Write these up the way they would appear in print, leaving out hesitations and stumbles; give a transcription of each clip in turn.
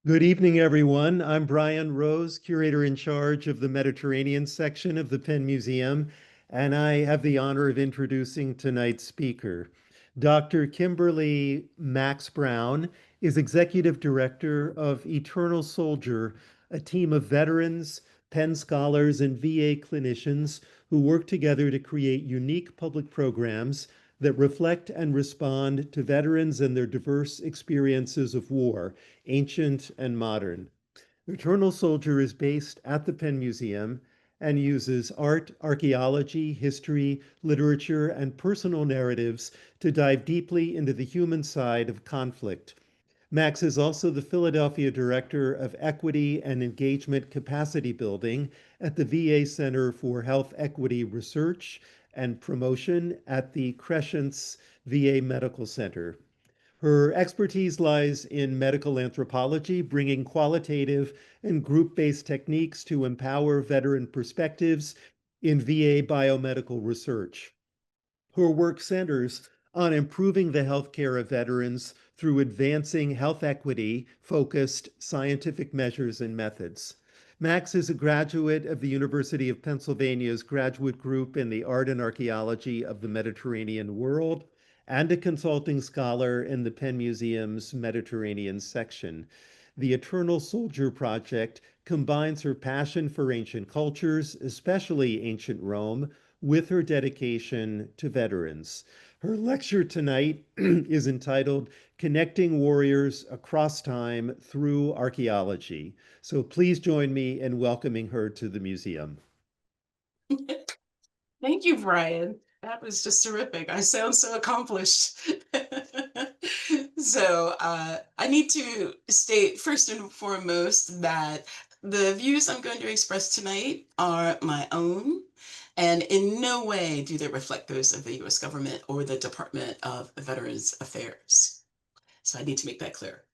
Good evening, everyone. I'm Brian Rose, curator in charge of the Mediterranean section of the Penn Museum, and I have the honor of introducing tonight's speaker. Dr. Kimberly Max Brown is executive director of Eternal Soldier, a team of veterans, Penn scholars, and VA clinicians who work together to create unique public programs that reflect and respond to veterans and their diverse experiences of war, ancient and modern. Eternal Soldier is based at the Penn Museum and uses art, archaeology, history, literature, and personal narratives to dive deeply into the human side of conflict. Max is also the Philadelphia Director of Equity and Engagement Capacity Building at the VA Center for Health Equity Research and Promotion at the Crescents VA Medical Center. Her expertise lies in medical anthropology, bringing qualitative and group-based techniques to empower veteran perspectives in VA biomedical research. Her work centers on improving the healthcare of veterans through advancing health equity focused scientific measures and methods. Max is a graduate of the University of Pennsylvania's graduate group in the art and archaeology of the Mediterranean world and a consulting scholar in the Penn Museum's Mediterranean section. The Eternal Soldier Project combines her passion for ancient cultures, especially ancient Rome, with her dedication to veterans. Her lecture tonight is entitled Connecting Warriors Across Time Through Archaeology. So please join me in welcoming her to the museum. Thank you, Brian. That was just terrific. I sound so accomplished. I need to state first and foremost that the views I'm going to express tonight are my own, and in no way do they reflect those of the US government or the Department of Veterans Affairs. So I need to make that clear.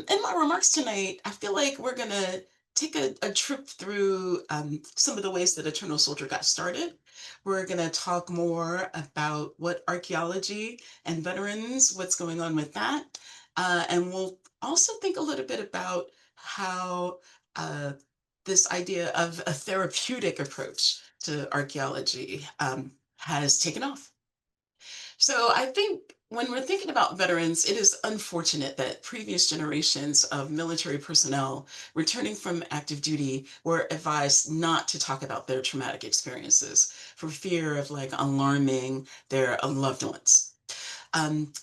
In my remarks tonight, I feel like we're going to take a trip through some of the ways that Eternal Soldier got started. We're going to talk more about what archaeology and veterans, what's going on with that. And we'll also think a little bit about how this idea of a therapeutic approach to archaeology has taken off. So I think when we're thinking about veterans, it is unfortunate that previous generations of military personnel returning from active duty were advised not to talk about their traumatic experiences for fear of alarming their loved ones.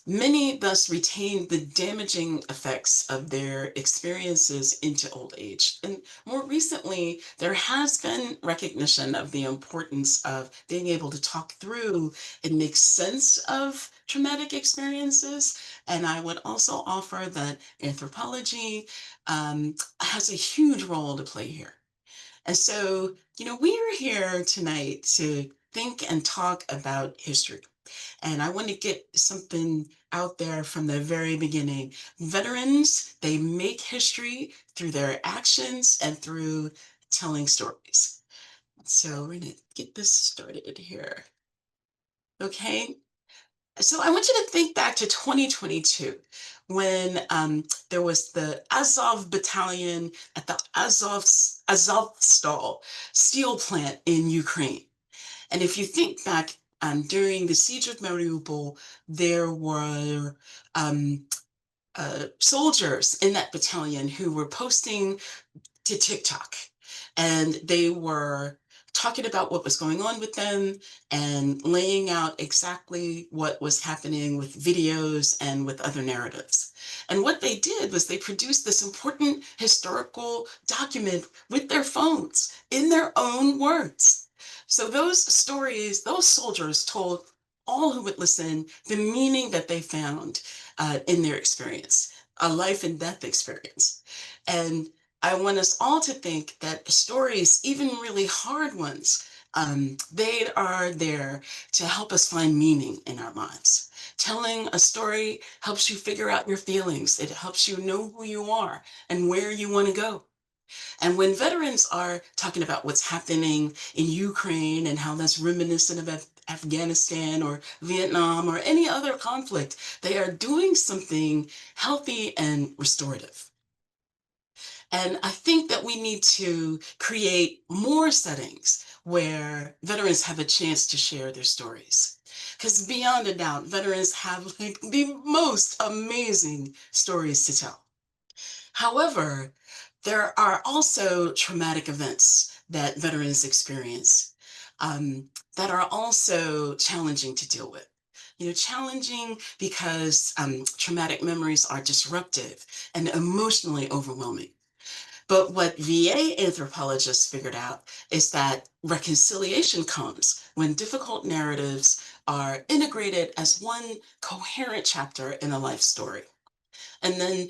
Many thus retain the damaging effects of their experiences into old age. And more recently, there has been recognition of the importance of being able to talk through and make sense of traumatic experiences. And I would also offer that anthropology has a huge role to play here. And so, we are here tonight to think and talk about history. And I want to get something out there from the very beginning. Veterans, they make history through their actions and through telling stories. So we're going to get this started here. Okay. So I want you to think back to 2022 when there was the Azov battalion at the Azovstal steel plant in Ukraine. And if you think back, during the siege of Mariupol, there were soldiers in that battalion who were posting to TikTok, and they were talking about what was going on with them and laying out exactly what was happening with videos and with other narratives. And what they did was they produced this important historical document with their phones in their own words. So those stories, those soldiers told all who would listen the meaning that they found in their experience, a life and death experience. And I want us all to think that stories, even really hard ones, they are there to help us find meaning in our lives. Telling a story helps you figure out your feelings. It helps you know who you are and where you want to go. And when veterans are talking about what's happening in Ukraine and how that's reminiscent Afghanistan or Vietnam or any other conflict. They are doing something healthy and restorative. And I think that we need to create more settings where veterans have a chance to share their stories. Because beyond a doubt, veterans have like the most amazing stories to tell. However, there are also traumatic events that veterans experience that are also challenging to deal with. Challenging because traumatic memories are disruptive and emotionally overwhelming. But what VA anthropologists figured out is that reconciliation comes when difficult narratives are integrated as one coherent chapter in a life story. And then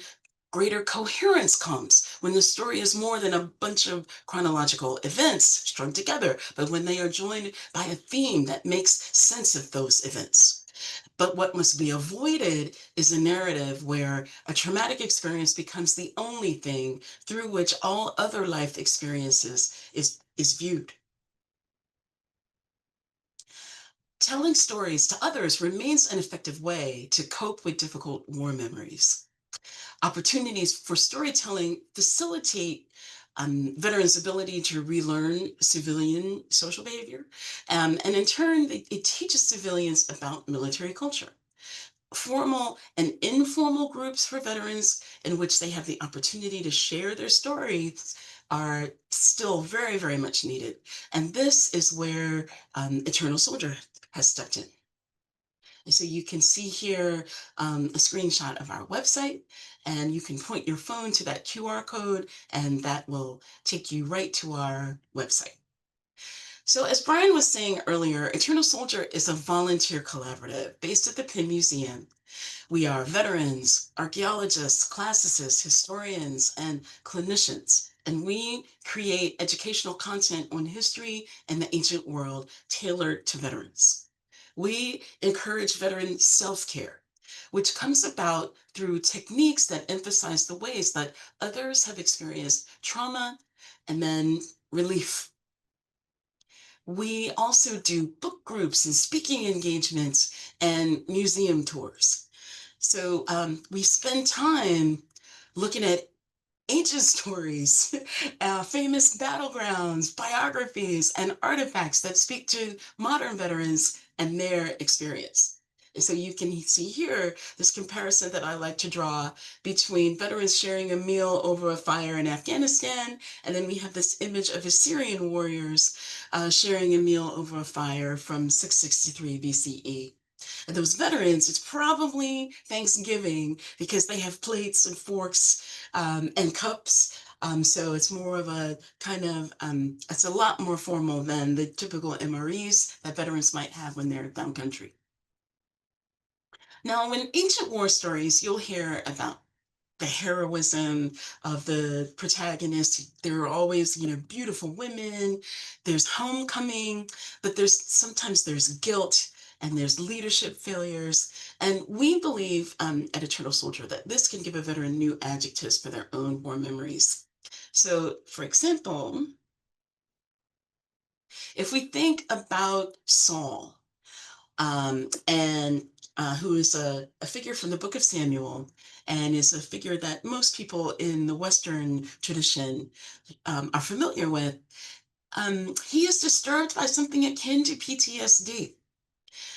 greater coherence comes when the story is more than a bunch of chronological events strung together, but when they are joined by a theme that makes sense of those events. But what must be avoided is a narrative where a traumatic experience becomes the only thing through which all other life experiences is viewed. Telling stories to others remains an effective way to cope with difficult war memories. Opportunities for storytelling facilitate veterans' ability to relearn civilian social behavior. And in turn, it teaches civilians about military culture. Formal and informal groups for veterans in which they have the opportunity to share their stories are still very, very much needed. And this is where Eternal Soldier has stepped in. And so you can see here a screenshot of our website, and you can point your phone to that QR code, and that will take you right to our website. So as Brian was saying earlier, Eternal Soldier is a volunteer collaborative based at the Penn Museum. We are veterans, archaeologists, classicists, historians, and clinicians, and we create educational content on history and the ancient world tailored to veterans. We encourage veteran self-care, which comes about through techniques that emphasize the ways that others have experienced trauma and then relief. We also do book groups and speaking engagements and museum tours. So we spend time looking at ancient stories, famous battlegrounds, biographies, and artifacts that speak to modern veterans and their experience. And so you can see here this comparison that I like to draw between veterans sharing a meal over a fire in Afghanistan, and then we have this image of Assyrian warriors sharing a meal over a fire from 663 BCE. And those veterans, it's probably Thanksgiving because they have plates and forks and cups. So it's more of a kind of, it's a lot more formal than the typical MREs that veterans might have when they're down country. Now, in ancient war stories, you'll hear about the heroism of the protagonist. There are always, beautiful women. There's homecoming, but sometimes there's guilt and there's leadership failures. And we believe at Eternal Soldier that this can give a veteran new adjectives for their own war memories. So, for example, if we think about Saul, and who is a figure from the book of Samuel and is a figure that most people in the Western tradition are familiar with. He is disturbed by something akin to PTSD.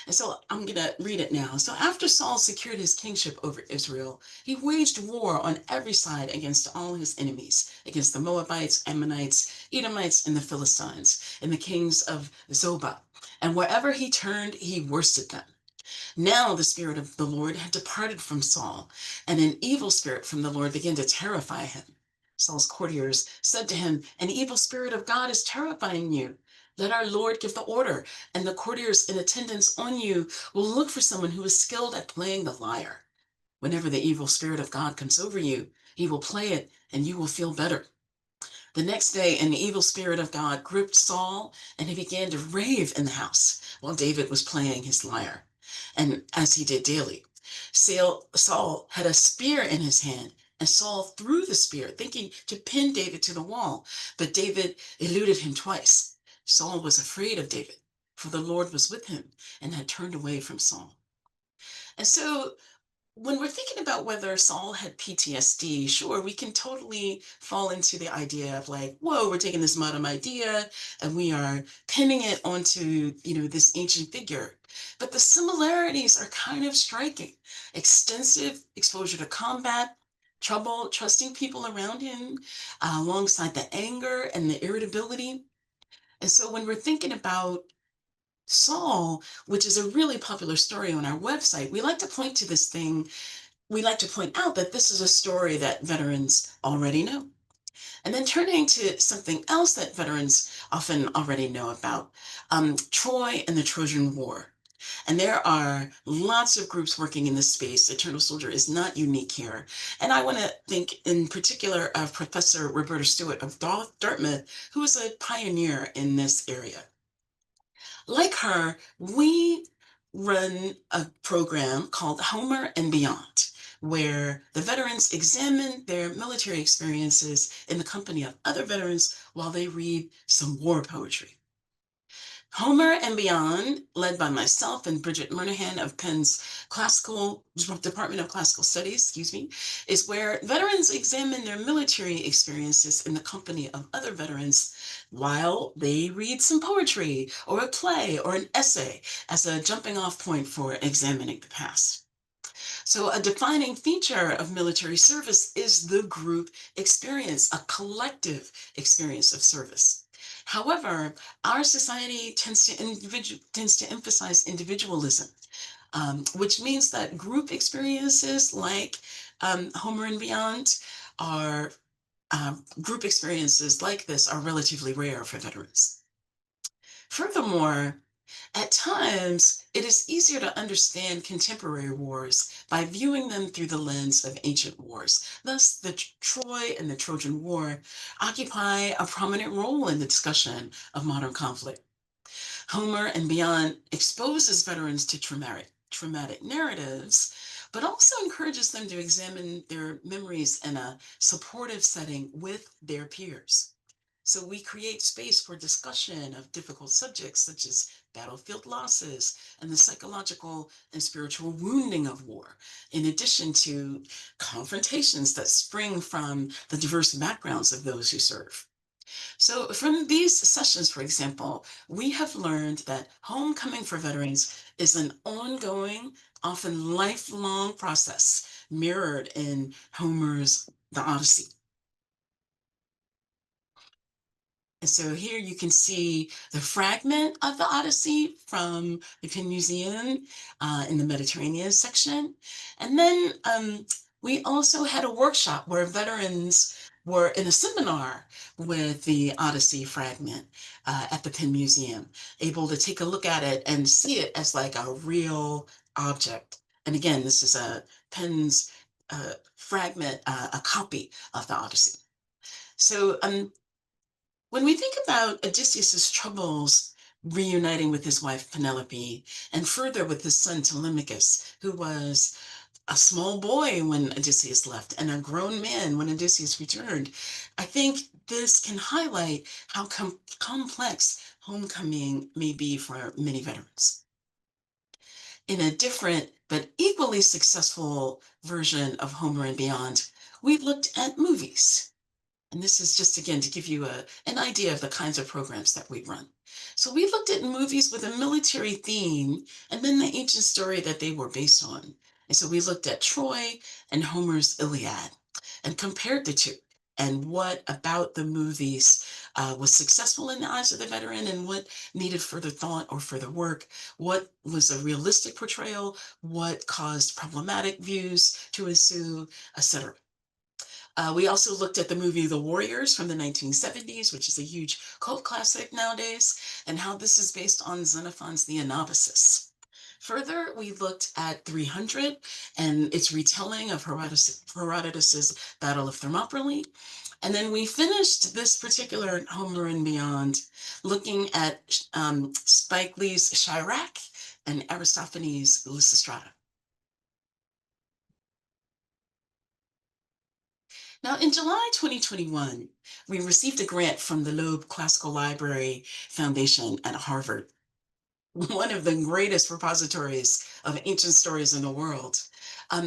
And so I'm going to read it now. So after Saul secured his kingship over Israel, he waged war on every side against all his enemies, against the Moabites, Ammonites, Edomites, and the Philistines, and the kings of Zobah. And wherever he turned, he worsted them. Now the Spirit of the Lord had departed from Saul, and an evil spirit from the Lord began to terrify him. Saul's courtiers said to him, "An evil spirit of God is terrifying you. Let our Lord give the order, and the courtiers in attendance on you will look for someone who is skilled at playing the lyre. Whenever the evil spirit of God comes over you, he will play it, and you will feel better." The next day, an evil spirit of God gripped Saul, and he began to rave in the house while David was playing his lyre, and as he did daily. Saul had a spear in his hand, and Saul threw the spear, thinking to pin David to the wall, but David eluded him twice. Saul was afraid of David, for the Lord was with him and had turned away from Saul. And so when we're thinking about whether Saul had PTSD, sure, we can totally fall into the idea of like, whoa, we're taking this modern idea and we are pinning it onto, this ancient figure. But the similarities are kind of striking. Extensive exposure to combat, trouble trusting people around him, alongside the anger and the irritability. And so when we're thinking about Saul, which is a really popular story on our website, we like to point to this thing. We like to point out that this is a story that veterans already know. And then turning to something else that veterans often already know about, Troy and the Trojan War. And there are lots of groups working in this space. Eternal Soldier is not unique here. And I want to think in particular of Professor Roberta Stewart of Dartmouth, who is a pioneer in this area. Like her, we run a program called Homer and Beyond, where the veterans examine their military experiences in the company of other veterans while they read some war poetry. Homer and Beyond, led by myself and Bridget Murnahan of Penn's Department of Classical Studies, is where veterans examine their military experiences in the company of other veterans while they read some poetry or a play or an essay as a jumping off point for examining the past. So a defining feature of military service is the group experience, a collective experience of service. However, our society tends to emphasize individualism, which means that group experiences like Homer and Beyond are group experiences like this are relatively rare for veterans. Furthermore, at times, it is easier to understand contemporary wars by viewing them through the lens of ancient wars. Thus, the Troy and the Trojan War occupy a prominent role in the discussion of modern conflict. Homer and Beyond exposes veterans to traumatic narratives, but also encourages them to examine their memories in a supportive setting with their peers. So we create space for discussion of difficult subjects such as battlefield losses and the psychological and spiritual wounding of war, in addition to confrontations that spring from the diverse backgrounds of those who serve. So from these sessions, for example, we have learned that homecoming for veterans is an ongoing, often lifelong process mirrored in Homer's The Odyssey. And so here you can see the fragment of the Odyssey from the Penn Museum in the Mediterranean section. And then we also had a workshop where veterans were in a seminar with the Odyssey fragment at the Penn Museum, able to take a look at it and see it as like a real object. And again, this is a Penn's fragment, a copy of the Odyssey. So when we think about Odysseus's troubles reuniting with his wife Penelope, and further with his son Telemachus, who was a small boy when Odysseus left and a grown man when Odysseus returned, I think this can highlight how complex homecoming may be for many veterans. In a different but equally successful version of Homer and Beyond, we looked at movies. And this is just, again, to give you an idea of the kinds of programs that we run. So we looked at movies with a military theme and then the ancient story that they were based on. And so we looked at Troy and Homer's Iliad and compared the two and what about the movies was successful in the eyes of the veteran and what needed further thought or further work, what was a realistic portrayal, what caused problematic views to ensue, etc. We also looked at the movie The Warriors from the 1970s, which is a huge cult classic nowadays, and how this is based on Xenophon's The Anabasis. Further, we looked at 300 and its retelling of Herodotus's Battle of Thermopylae. And then we finished this particular Homer and Beyond looking at Spike Lee's Chirac and Aristophanes' Lysistrata. Now, in July 2021, we received a grant from the Loeb Classical Library Foundation at Harvard. one of the greatest repositories of ancient stories in the world,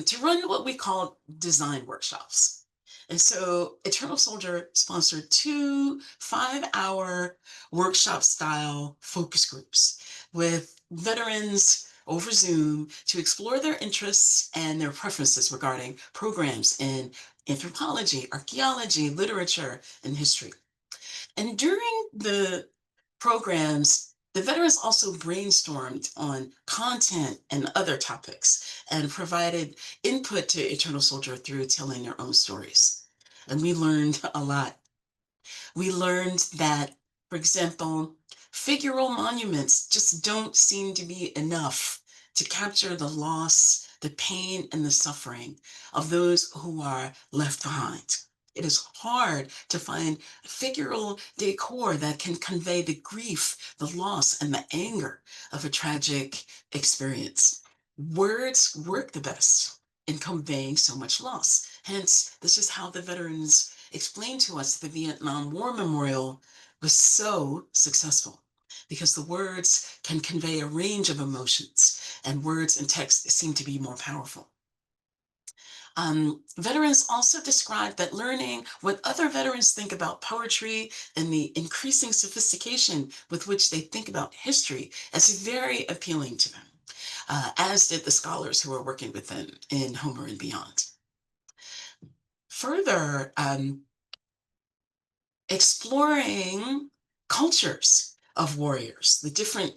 to run what we call design workshops. And so Eternal Soldier sponsored two 5-hour workshop style focus groups with veterans over Zoom to explore their interests and their preferences regarding programs in anthropology, archaeology, literature, and history. And during the programs, the veterans also brainstormed on content and other topics and provided input to Eternal Soldier through telling their own stories. And we learned a lot. We learned that, for example, figural monuments just don't seem to be enough to capture the loss, the pain, and the suffering of those who are left behind. It is hard to find figural decor that can convey the grief, the loss, and the anger of a tragic experience. Words work the best in conveying so much loss. Hence, this is how the veterans explained to us the Vietnam War Memorial was so successful, because the words can convey a range of emotions, and words and text seem to be more powerful. Veterans also described that learning what other veterans think about poetry and the increasing sophistication with which they think about history as very appealing to them, as did the scholars who were working with them in Homer and beyond. Further, exploring cultures of warriors, the different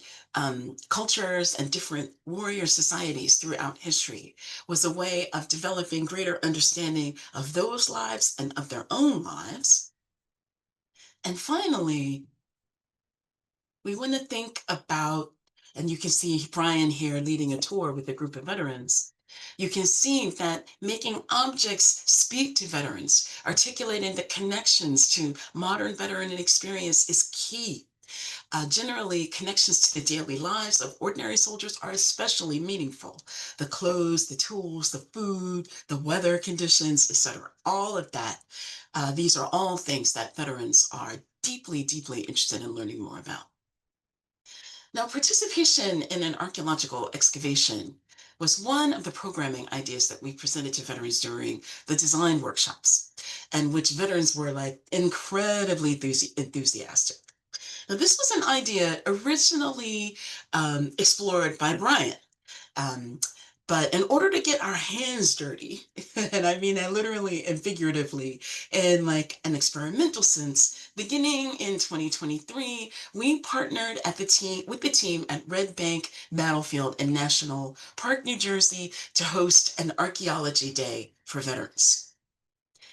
cultures and different warrior societies throughout history was a way of developing greater understanding of those lives and of their own lives. And finally, we want to think about, and you can see Brian here leading a tour with a group of veterans. You can see that making objects speak to veterans, articulating the connections to modern veteran experience is key. Generally, connections to the daily lives of ordinary soldiers are especially meaningful. The clothes, the tools, the food, the weather conditions, etc. All of that. These are all things that veterans are deeply, deeply interested in learning more about. Now, participation in an archaeological excavation was one of the programming ideas that we presented to veterans during the design workshops, and which veterans were like incredibly enthusiastic. Now, this was an idea originally explored by Brian. Um, but in order to get our hands dirty, and I mean that literally and figuratively, in like an experimental sense, beginning in 2023, we partnered with the team at Red Bank Battlefield in National Park, New Jersey, to host an archaeology day for veterans.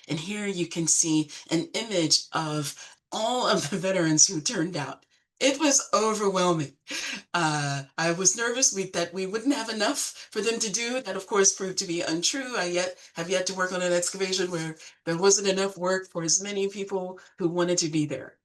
And here you can see an image of all of the veterans who turned out. It was overwhelming. I was nervous that we wouldn't have enough for them to do. That, of course, proved to be untrue. I have yet to work on an excavation where there wasn't enough work for as many people who wanted to be there.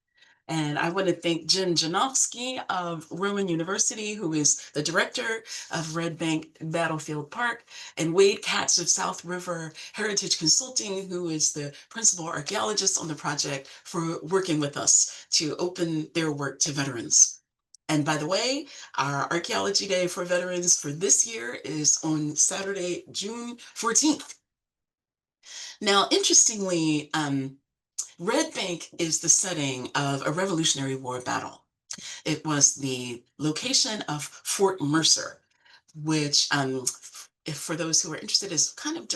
And I want to thank Jim Janowski of Rowan University, who is the director of Red Bank Battlefield Park, and Wade Katz of South River Heritage Consulting, who is the principal archaeologist on the project, for working with us to open their work to veterans. And by the way, our Archaeology Day for Veterans for this year is on Saturday, June 14th. Now, interestingly, Red Bank is the setting of a Revolutionary War battle. It was the location of Fort Mercer, which, if for those who are interested, is kind of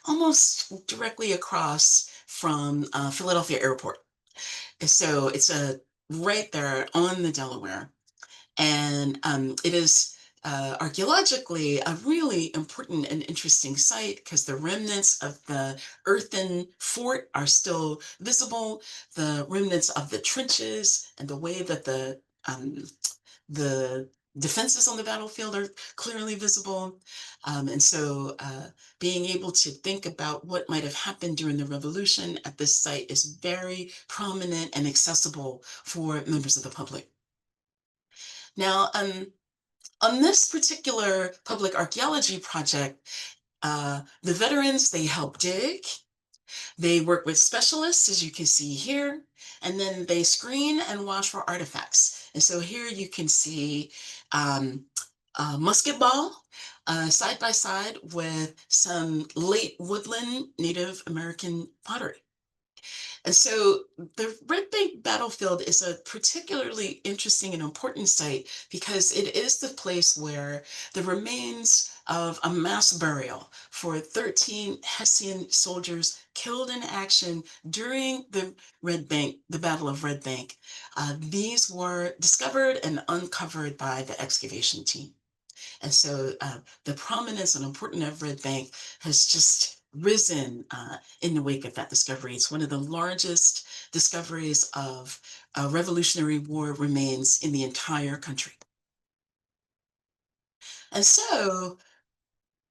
almost directly across from Philadelphia Airport. So it's right there on the Delaware. And it is archaeologically a really important and interesting site because the remnants of the earthen fort are still visible. The remnants of the trenches and the way that the defenses on the battlefield are clearly visible. And so being able to think about what might have happened during the revolution at this site is very prominent and accessible for members of the public. Now, on this particular public archaeology project, the veterans, they help dig, they work with specialists, as you can see here, and then they screen and watch for artifacts. And so here you can see um, a musket ball side by side with some late woodland Native American pottery. And so the Red Bank battlefield is a particularly interesting and important site because it is the place where the remains of a mass burial for 13 Hessian soldiers killed in action during the Battle of Red Bank. These were discovered and uncovered by the excavation team. And so the prominence and importance of Red Bank has just risen in the wake of that discovery. It's one of the largest discoveries of Revolutionary War remains in the entire country. And so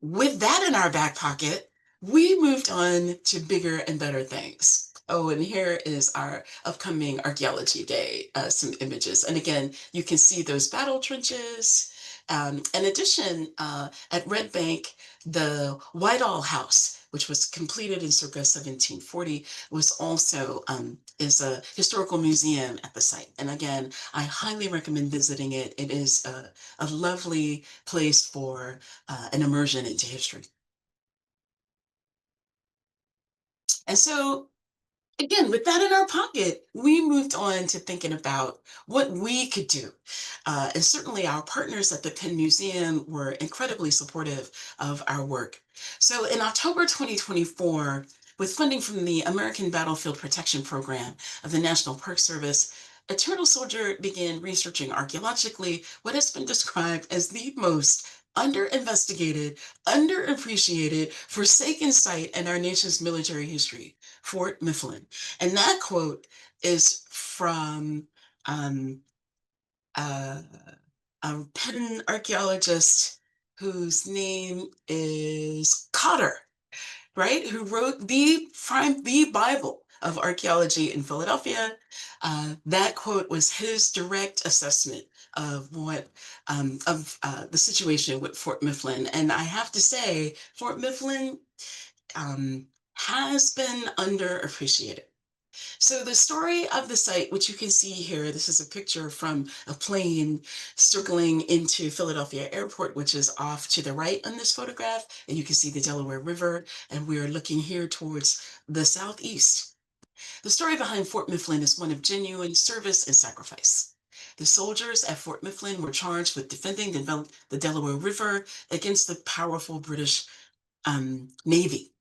with that in our back pocket, we moved on to bigger and better things. Oh, and here is our upcoming Archaeology Day, some images. And again, you can see those battle trenches. In addition, at Red Bank, the Whitehall House, which was completed in circa 1740, was also is a historical museum at the site. And again, I highly recommend visiting it. It is a lovely place for an immersion into history. And so, again, with that in our pocket, we moved on to thinking about what we could do. And certainly our partners at the Penn Museum were incredibly supportive of our work. So in October 2024, with funding from the American Battlefield Protection Program of the National Park Service, Eternal Soldier began researching archaeologically what has been described as the most underinvestigated, underappreciated, forsaken site in our nation's military history, Fort Mifflin. And that quote is from um, uh, a Penn archaeologist whose name is Cotter, right? Who wrote the Bible of archaeology in Philadelphia. That quote was his direct assessment of the situation with Fort Mifflin. And I have to say, Fort Mifflin um, has been underappreciated. So the story of the site, which you can see here, this is a picture from a plane circling into Philadelphia Airport, which is off to the right on this photograph. And you can see the Delaware River, and we are looking here towards the southeast. The story behind Fort Mifflin is one of genuine service and sacrifice. The soldiers at Fort Mifflin were charged with defending the Delaware River against the powerful British Navy.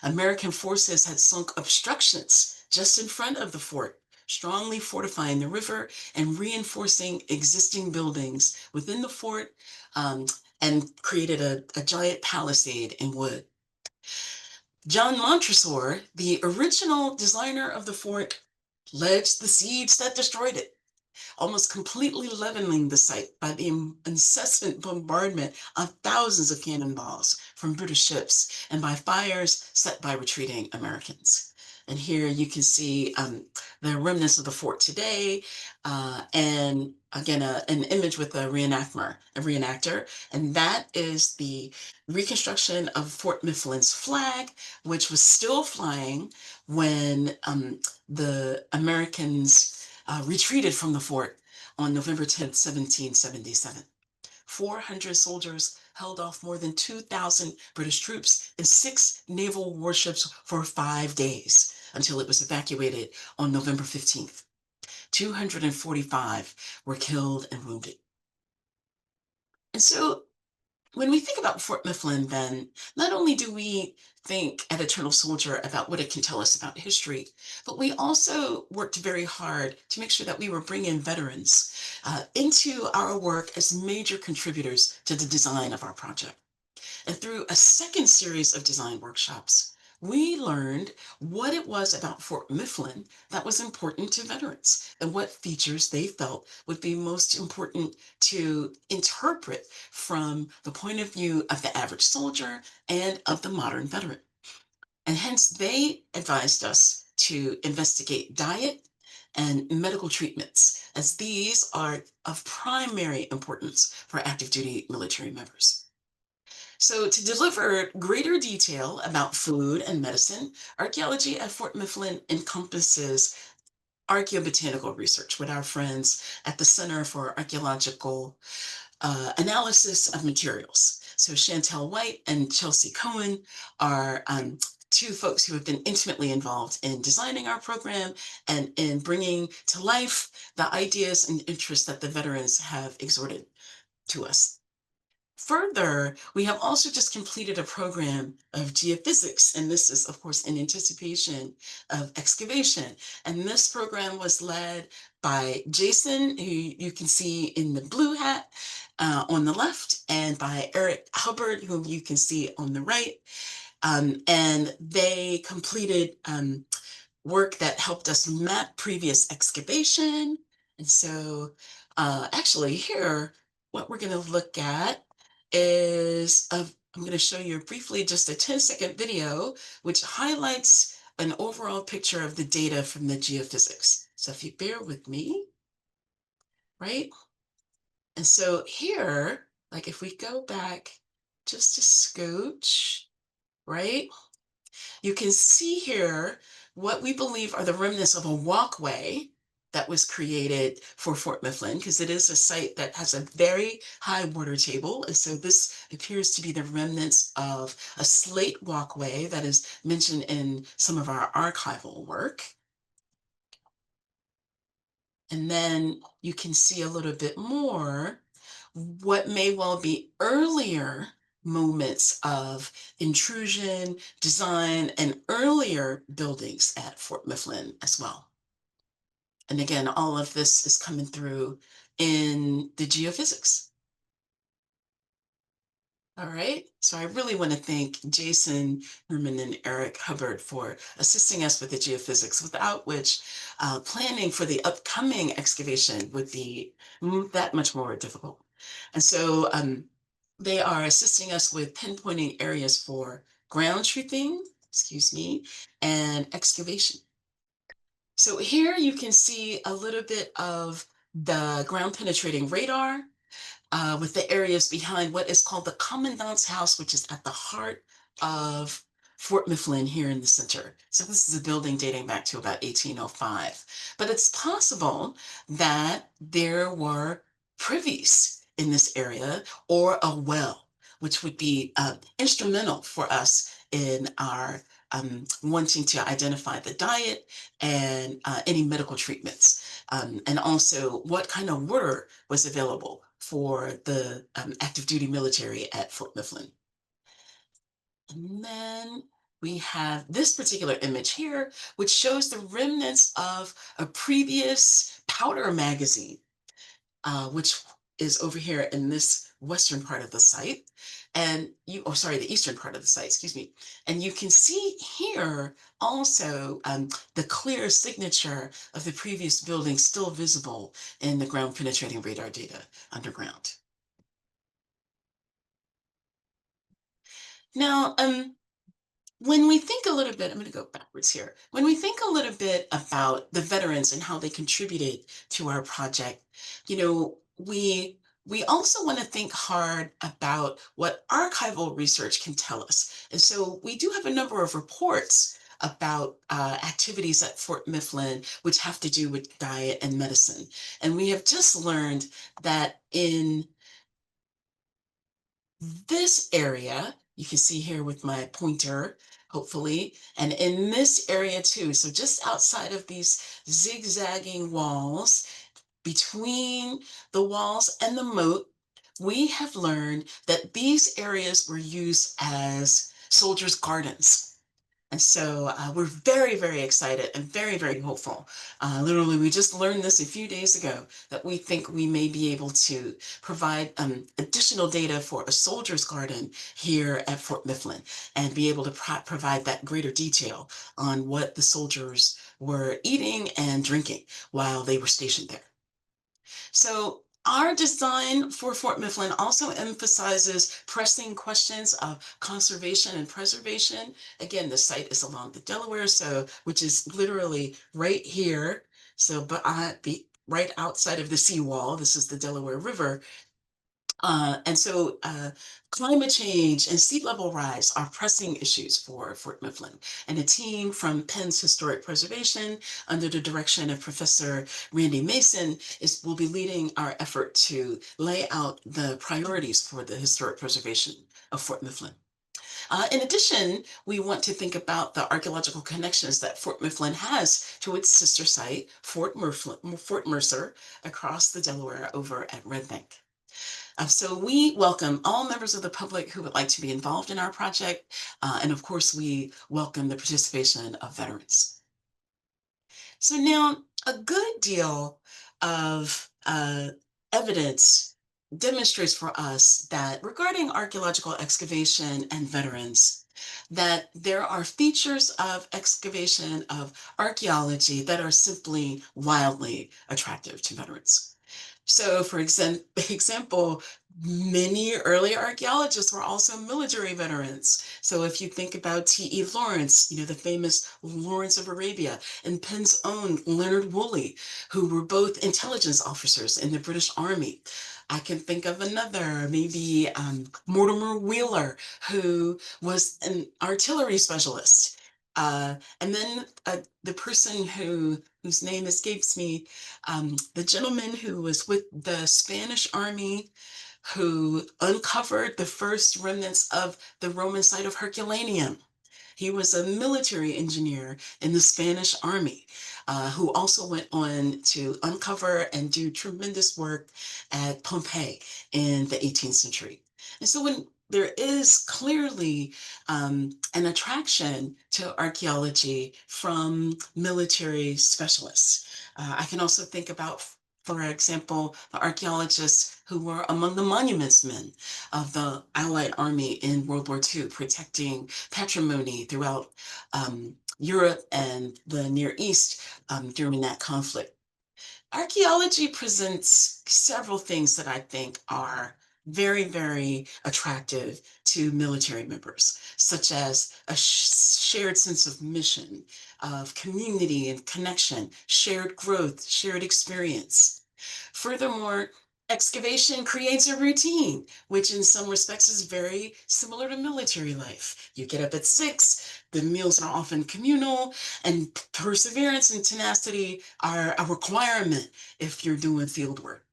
American forces had sunk obstructions just in front of the fort, strongly fortifying the river and reinforcing existing buildings within the fort, um, and created a giant palisade in wood. John Montresor, the original designer of the fort, pledged the seeds that destroyed it, almost completely leveling the site by the incessant bombardment of thousands of cannonballs from British ships and by fires set by retreating Americans. And here you can see the remnants of the fort today, and again, an image with a reenactor, and that is the reconstruction of Fort Mifflin's flag, which was still flying when the Americans retreated from the fort on November 10th, 1777. 400 soldiers held off more than 2,000 British troops and 6 naval warships for 5 days until it was evacuated on November 15th. 245 were killed and wounded. And so when we think about Fort Mifflin, then not only do we think at Eternal Soldier about what it can tell us about history, but we also worked very hard to make sure that we were bringing veterans into our work as major contributors to the design of our project. And through a second series of design workshops, we learned what it was about Fort Mifflin that was important to veterans and what features they felt would be most important to interpret from the point of view of the average soldier and of the modern veteran. And hence, they advised us to investigate diet and medical treatments, as these are of primary importance for active duty military members. So, to deliver greater detail about food and medicine, archaeology at Fort Mifflin encompasses archaeobotanical research with our friends at the Center for Archaeological Analysis of Materials. So Chantel White and Chelsea Cohen are two folks who have been intimately involved in designing our program and in bringing to life the ideas and interests that the veterans have exhorted to us. Further, we have also just completed a program of geophysics, and this is, of course, in anticipation of excavation. And this program was led by Jason, who you can see in the blue hat on the left, and by Eric Hubbard, whom you can see on the right. And they completed work that helped us map previous excavation. And so actually here, what we're going to look at is, I'm going to show you briefly just a 10-second video, which highlights an overall picture of the data from the geophysics. So if you bear with me, right? And so here, like if we go back just a scooch, right? You can see here what we believe are the remnants of a walkway that was created for Fort Mifflin, because it is a site that has a very high water table. And so this appears to be the remnants of a slate walkway that is mentioned in some of our archival work. And then you can see a little bit more what may well be earlier moments of intrusion, design, and earlier buildings at Fort Mifflin as well. And again, all of this is coming through in the geophysics. All right, so I really want to thank Jason Herman and Eric Hubbard for assisting us with the geophysics, without which planning for the upcoming excavation would be that much more difficult. And so they are assisting us with pinpointing areas for ground truthing, excuse me, and excavation. So here you can see a little bit of the ground penetrating radar with the areas behind what is called the Commandant's House, which is at the heart of Fort Mifflin here in the center. So this is a building dating back to about 1805. But it's possible that there were privies in this area or a well, which would be instrumental for us in our wanting to identify the diet and any medical treatments. And also what kind of water was available for the active duty military at Fort Mifflin. And then we have this particular image here, which shows the remnants of a previous powder magazine, which is over here in this western part of the site. And the eastern part of the site, excuse me. And you can see here also the clear signature of the previous building still visible in the ground penetrating radar data underground. Now, when we think a little bit, I'm going to go backwards here. When we think a little bit about the veterans and how they contributed to our project, we also want to think hard about what archival research can tell us. And so we do have a number of reports about activities at Fort Mifflin, which have to do with diet and medicine. And we have just learned that in this area, you can see here with my pointer, hopefully, and in this area too. So just outside of these zigzagging walls, between the walls and the moat, we have learned that these areas were used as soldiers' gardens. And so we're very, very excited and very, very hopeful. Literally, we just learned this a few days ago that we think we may be able to provide additional data for a soldier's garden here at Fort Mifflin and be able to provide that greater detail on what the soldiers were eating and drinking while they were stationed there. So our design for Fort Mifflin also emphasizes pressing questions of conservation and preservation. Again, the site is along the Delaware, which is literally right here. So, but right outside of the seawall, this is the Delaware River. Climate change and sea level rise are pressing issues for Fort Mifflin. And a team from Penn's Historic Preservation, under the direction of Professor Randy Mason, will be leading our effort to lay out the priorities for the historic preservation of Fort Mifflin. In addition, we want to think about the archaeological connections that Fort Mifflin has to its sister site, Fort Mercer, across the Delaware over at Red Bank. So we welcome all members of the public who would like to be involved in our project. And of course, we welcome the participation of veterans. So now a good deal of evidence demonstrates for us that regarding archaeological excavation and veterans, that there are features of excavation of archaeology that are simply wildly attractive to veterans. So, for example, many early archaeologists were also military veterans. So, if you think about T.E. Lawrence, the famous Lawrence of Arabia, and Penn's own Leonard Woolley, who were both intelligence officers in the British Army. I can think of another, maybe Mortimer Wheeler, who was an artillery specialist. And then the person whose name escapes me, the gentleman who was with the Spanish army, who uncovered the first remnants of the Roman site of Herculaneum. He was a military engineer in the Spanish army, who also went on to uncover and do tremendous work at Pompeii in the 18th century. And so when there is clearly an attraction to archaeology from military specialists. I can also think about, for example, the archaeologists who were among the monuments men of the Allied Army in World War II, protecting patrimony throughout Europe and the Near East during that conflict. Archaeology presents several things that I think are very, very attractive to military members, such as a shared sense of mission, of community and connection, shared growth, shared experience. Furthermore, excavation creates a routine, which in some respects is very similar to military life. You get up at 6, the meals are often communal, and perseverance and tenacity are a requirement if you're doing field work.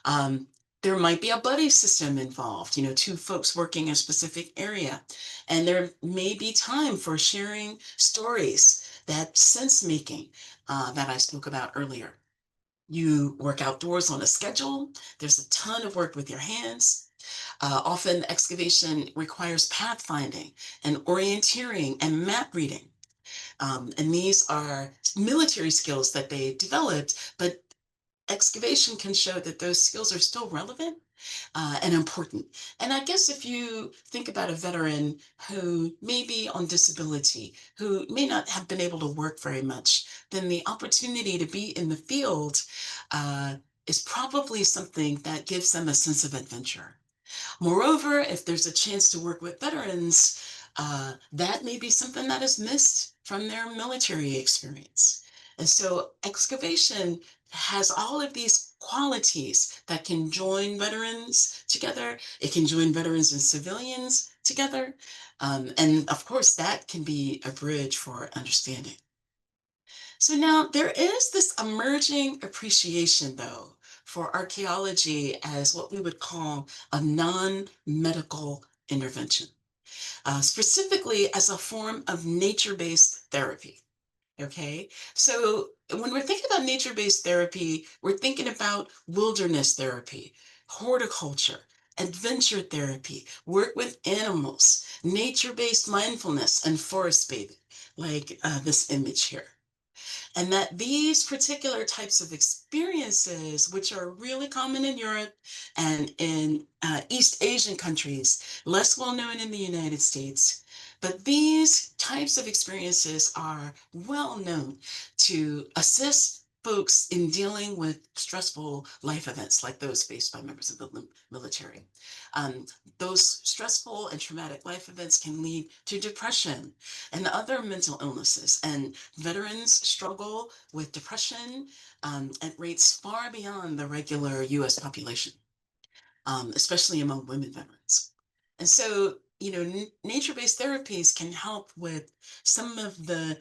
Um, there might be a buddy system involved, two folks working a specific area. And there may be time for sharing stories, that sense making that I spoke about earlier. You work outdoors on a schedule. There's a ton of work with your hands. Often excavation requires pathfinding and orienteering and map reading. And these are military skills that they developed, but excavation can show that those skills are still relevant and important. And I guess if you think about a veteran who may be on disability, who may not have been able to work very much, then the opportunity to be in the field uh, is probably something that gives them a sense of adventure. Moreover, if there's a chance to work with veterans, that may be something that is missed from their military experience. And so excavation has all of these qualities that can join veterans together. It can join veterans and civilians together. And of course, that can be a bridge for understanding. So now there is this emerging appreciation, though, for archaeology as what we would call a non-medical intervention, specifically as a form of nature-based therapy. Okay, so when we're thinking about nature-based therapy, we're thinking about wilderness therapy, horticulture, adventure therapy, work with animals, nature-based mindfulness, and forest bathing, like this image here. And that these particular types of experiences, which are really common in Europe and in East Asian countries, less well known in the United States, but these types of experiences are well known to assist folks in dealing with stressful life events like those faced by members of the military. Um, those stressful and traumatic life events can lead to depression and other mental illnesses. And veterans struggle with depression at rates far beyond the regular US population. especially among women veterans. And so, nature-based therapies can help with some of the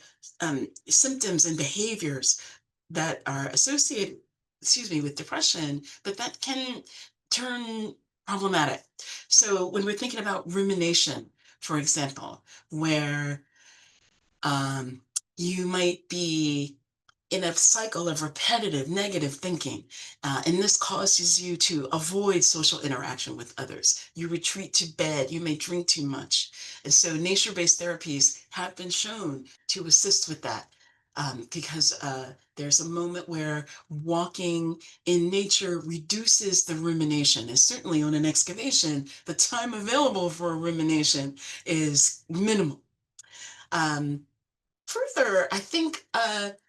symptoms and behaviors that are associated, excuse me, with depression, but that can turn problematic. So when we're thinking about rumination, for example, where um, you might be in a cycle of repetitive negative thinking. And this causes you to avoid social interaction with others. You retreat to bed, you may drink too much. And so nature-based therapies have been shown to assist with that. Because there's a moment where walking in nature reduces the rumination. And certainly on an excavation, the time available for a rumination is minimal. Um, Further, I think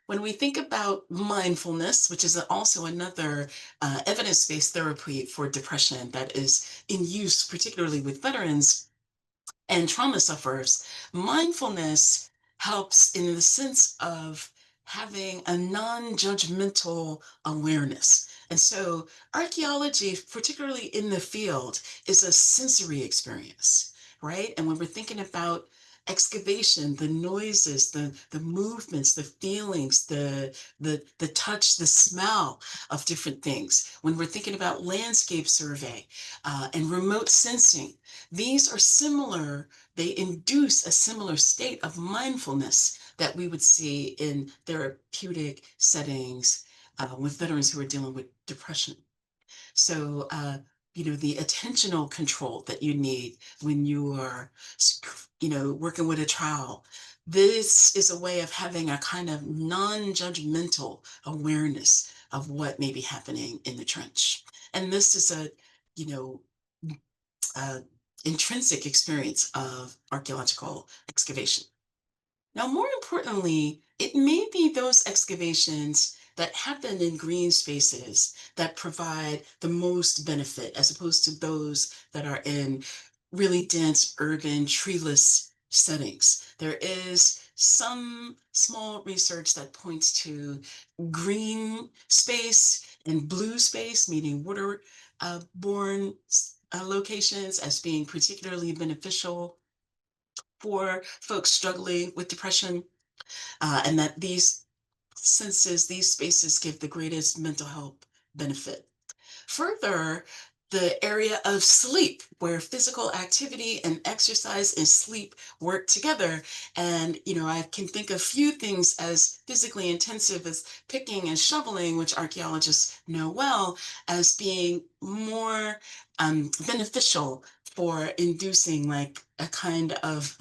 when we think about mindfulness, which is also another evidence-based therapy for depression that is in use, particularly with veterans and trauma sufferers, mindfulness helps in the sense of having a non-judgmental awareness. And so archaeology, particularly in the field, is a sensory experience, right? And when we're thinking about excavation, the noises, the movements, the feelings, the touch, the smell of different things. When we're thinking about landscape survey and remote sensing, these are similar, they induce a similar state of mindfulness that we would see in therapeutic settings with veterans who are dealing with depression. So, the attentional control that you need when you are, working with a trial. This is a way of having a kind of non-judgmental awareness of what may be happening in the trench. And this is you know, uh, intrinsic experience of archaeological excavation. Now, more importantly, it may be those excavations that happen in green spaces that provide the most benefit as opposed to those that are in really dense urban treeless settings. There is some small research that points to green space and blue space, meaning water borne locations, as being particularly beneficial for folks struggling with depression, and that these spaces give the greatest mental health benefit. Further, the area of sleep, where physical activity and exercise and sleep work together. And, I can think of few things as physically intensive as picking and shoveling, which archaeologists know well, as being more beneficial for inducing like a kind of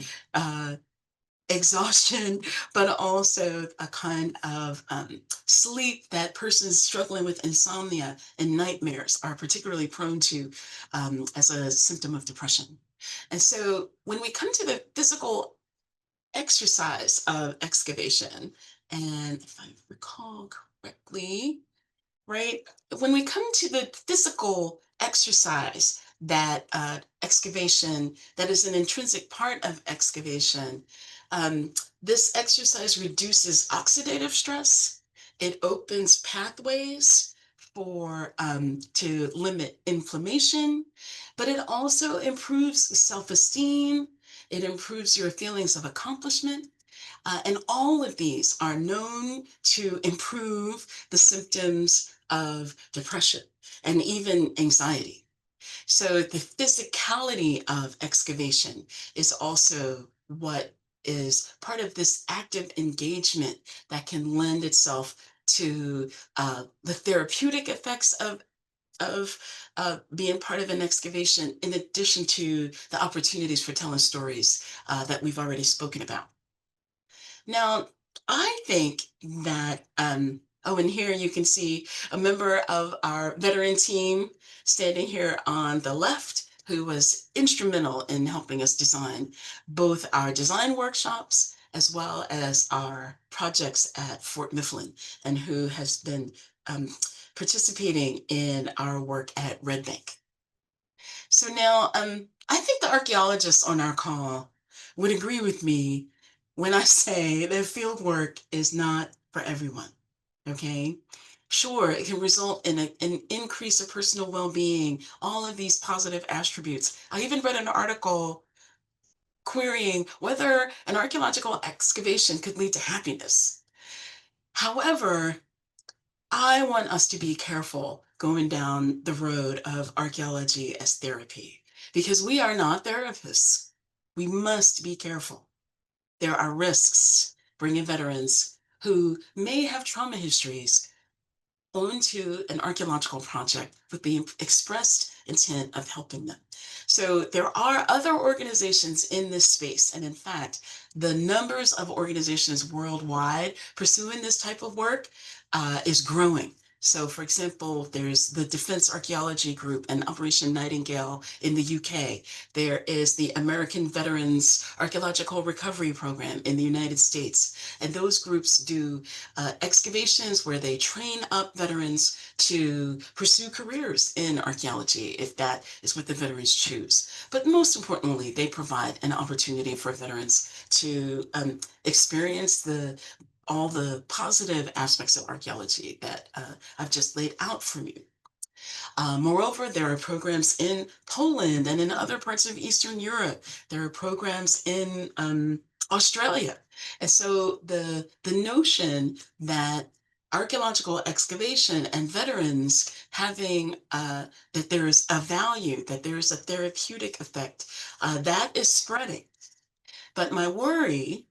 exhaustion, but also a kind of sleep that persons struggling with insomnia and nightmares are particularly prone to as a symptom of depression. And so when we come to the physical exercise of excavation, and if I recall correctly, right? When we come to the physical exercise that excavation, that is an intrinsic part of excavation, this exercise reduces oxidative stress. It opens pathways for to limit inflammation, but it also improves self-esteem. It improves your feelings of accomplishment. And all of these are known to improve the symptoms of depression and even anxiety. So the physicality of excavation is also what is part of this active engagement that can lend itself to the therapeutic effects of being part of an excavation, in addition to the opportunities for telling stories that we've already spoken about. Now, I think that, oh, and here you can see a member of our veteran team standing here on the left, who was instrumental in helping us design both our design workshops as well as our projects at Fort Mifflin, and who has been participating in our work at Red Bank. So now, I think the archaeologists on our call would agree with me when I say that field work is not for everyone. Okay. Sure, it can result in an increase of personal well-being, all of these positive attributes. I even read an article querying whether an archaeological excavation could lead to happiness. However, I want us to be careful going down the road of archaeology as therapy because we are not therapists. We must be careful. There are risks bringing veterans who may have trauma histories onto an archaeological project with the expressed intent of helping them. So there are other organizations in this space. And in fact, the numbers of organizations worldwide pursuing this type of work is growing. So, for example, there's the Defense Archaeology Group and Operation Nightingale in the UK. There is the American Veterans Archaeological Recovery Program in the United States. And those groups do excavations where they train up veterans to pursue careers in archaeology, if that is what the veterans choose. But most importantly, they provide an opportunity for veterans to experience all the positive aspects of archaeology that I've just laid out for you. Moreover, there are programs in Poland and in other parts of Eastern Europe. There are programs in Australia. And so the notion that archaeological excavation and veterans having that there is a value, that there is a therapeutic effect, that is spreading. But my worry,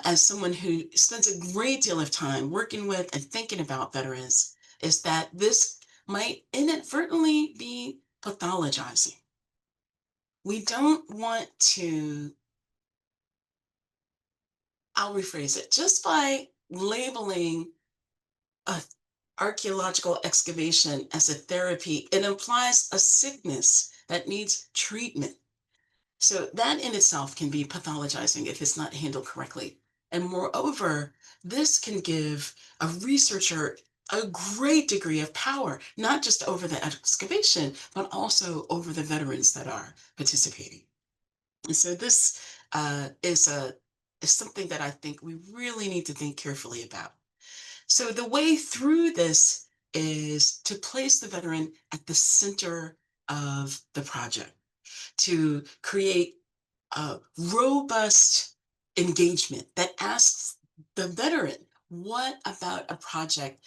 as someone who spends a great deal of time working with and thinking about veterans, is that this might inadvertently be pathologizing. We don't want to, I'll rephrase it, just by labeling a archaeological excavation as a therapy, it implies a sickness that needs treatment. So that in itself can be pathologizing if it's not handled correctly. And moreover, this can give a researcher a great degree of power, not just over the excavation, but also over the veterans that are participating. And so this is something that I think we really need to think carefully about. So the way through this is to place the veteran at the center of the project, to create a robust engagement that asks the veteran what about a project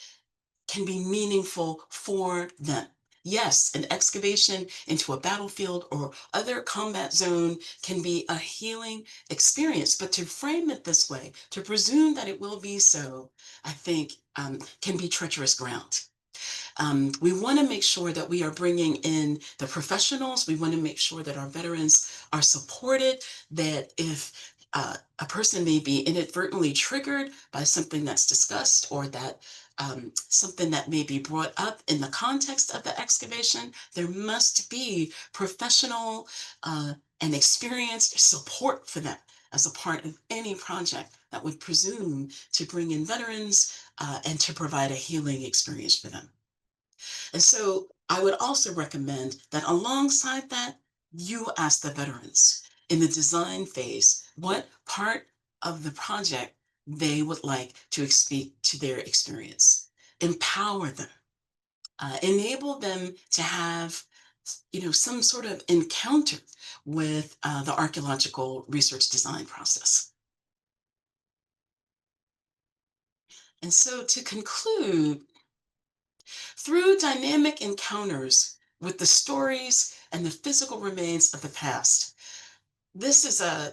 can be meaningful for them. Yes, an excavation into a battlefield or other combat zone can be a healing experience, but to frame it this way, to presume that it will be so, I think can be treacherous ground. We want to make sure that we are bringing in the professionals. We want to make sure that our veterans are supported, that if a person may be inadvertently triggered by something that's discussed or that something that may be brought up in the context of the excavation, there must be professional and experienced support for them as a part of any project that would presume to bring in veterans and to provide a healing experience for them. And so I would also recommend that alongside that, you ask the veterans in the design phase what part of the project they would like to speak to their experience. Empower them, enable them to have some sort of encounter with the archaeological research design process. And so to conclude, through dynamic encounters with the stories and the physical remains of the past, this is an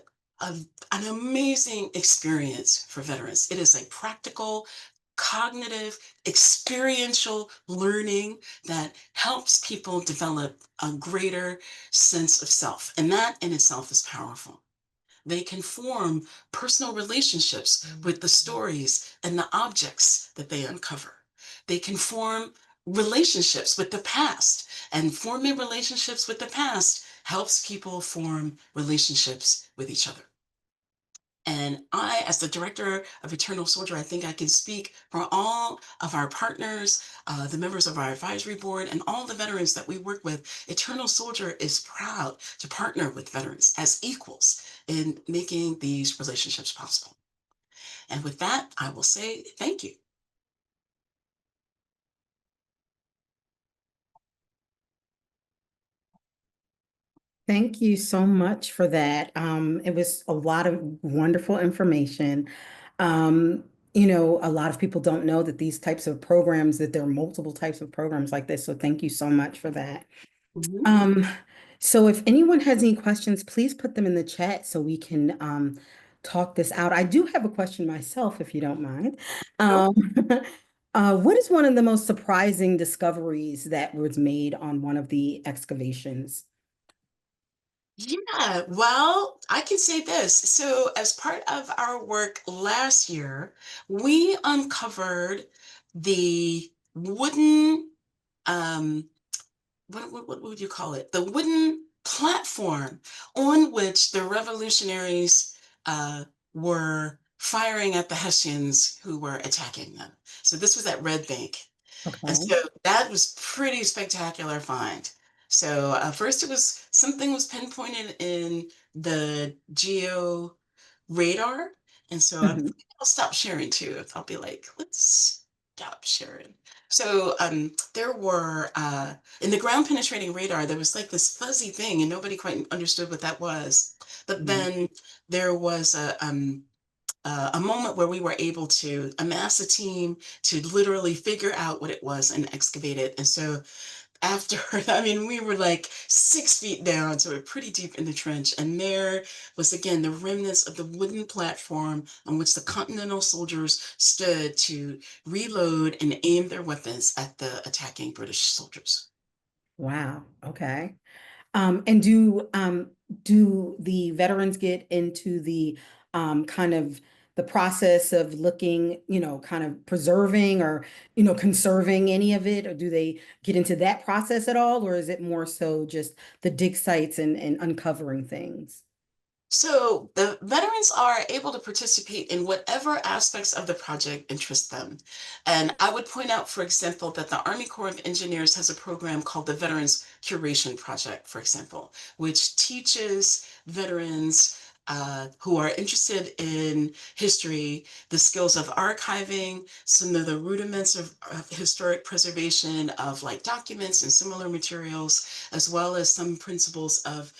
amazing experience for veterans. It is a practical, cognitive, experiential learning that helps people develop a greater sense of self. And that in itself is powerful. They can form personal relationships with the stories and the objects that they uncover. They can form relationships with the past, and forming relationships with the past helps people form relationships with each other. And I, as the director of Eternal Soldier, I think I can speak for all of our partners, the members of our advisory board, and all the veterans that we work with. Eternal Soldier is proud to partner with veterans as equals in making these relationships possible. And with that, I will say thank you. Thank you so much for that. It was a lot of wonderful information. Um, a lot of people don't know that these types of programs, that there are multiple types of programs like this. So thank you so much for that. Mhm. Um, so if anyone has any questions, please put them in the chat so we can talk this out. I do have a question myself, if you don't mind. Sure. Um, what is one of the most surprising discoveries that was made on one of the excavations? Yeah, well, I can say this. So, as part of our work last year, we uncovered the wooden, um, what would you call it? The wooden platform on which the revolutionaries were firing at the Hessians who were attacking them. So, this was at Red Bank. And Okay. so that was pretty spectacular find. So first it was something was pinpointed in the geo radar. And so I Mhm. think I'll stop sharing too. I'll be like, let's stop sharing. So there were in the ground penetrating radar, there was like this fuzzy thing and nobody quite understood what that was. But Mhm. then there was a moment where we were able to amass a team to literally figure out what it was and excavate it. And so after, I mean, we were like 6 feet down, so we're pretty deep in the trench. And there was again the remnants of the wooden platform on which the Continental soldiers stood to reload and aim their weapons at the attacking British soldiers. Wow. Okay. And do the veterans get into the kind of the process of looking, kind of preserving or, conserving any of it, or do they get into that process at all, or is it more so just the dig sites and uncovering things? So the veterans are able to participate in whatever aspects of the project interest them. And I would point out, for example, that the Army Corps of Engineers has a program called the Veterans Curation Project, for example, which teaches veterans who are interested in history the skills of archiving, some of the rudiments of historic preservation of like documents and similar materials, as well as some principles of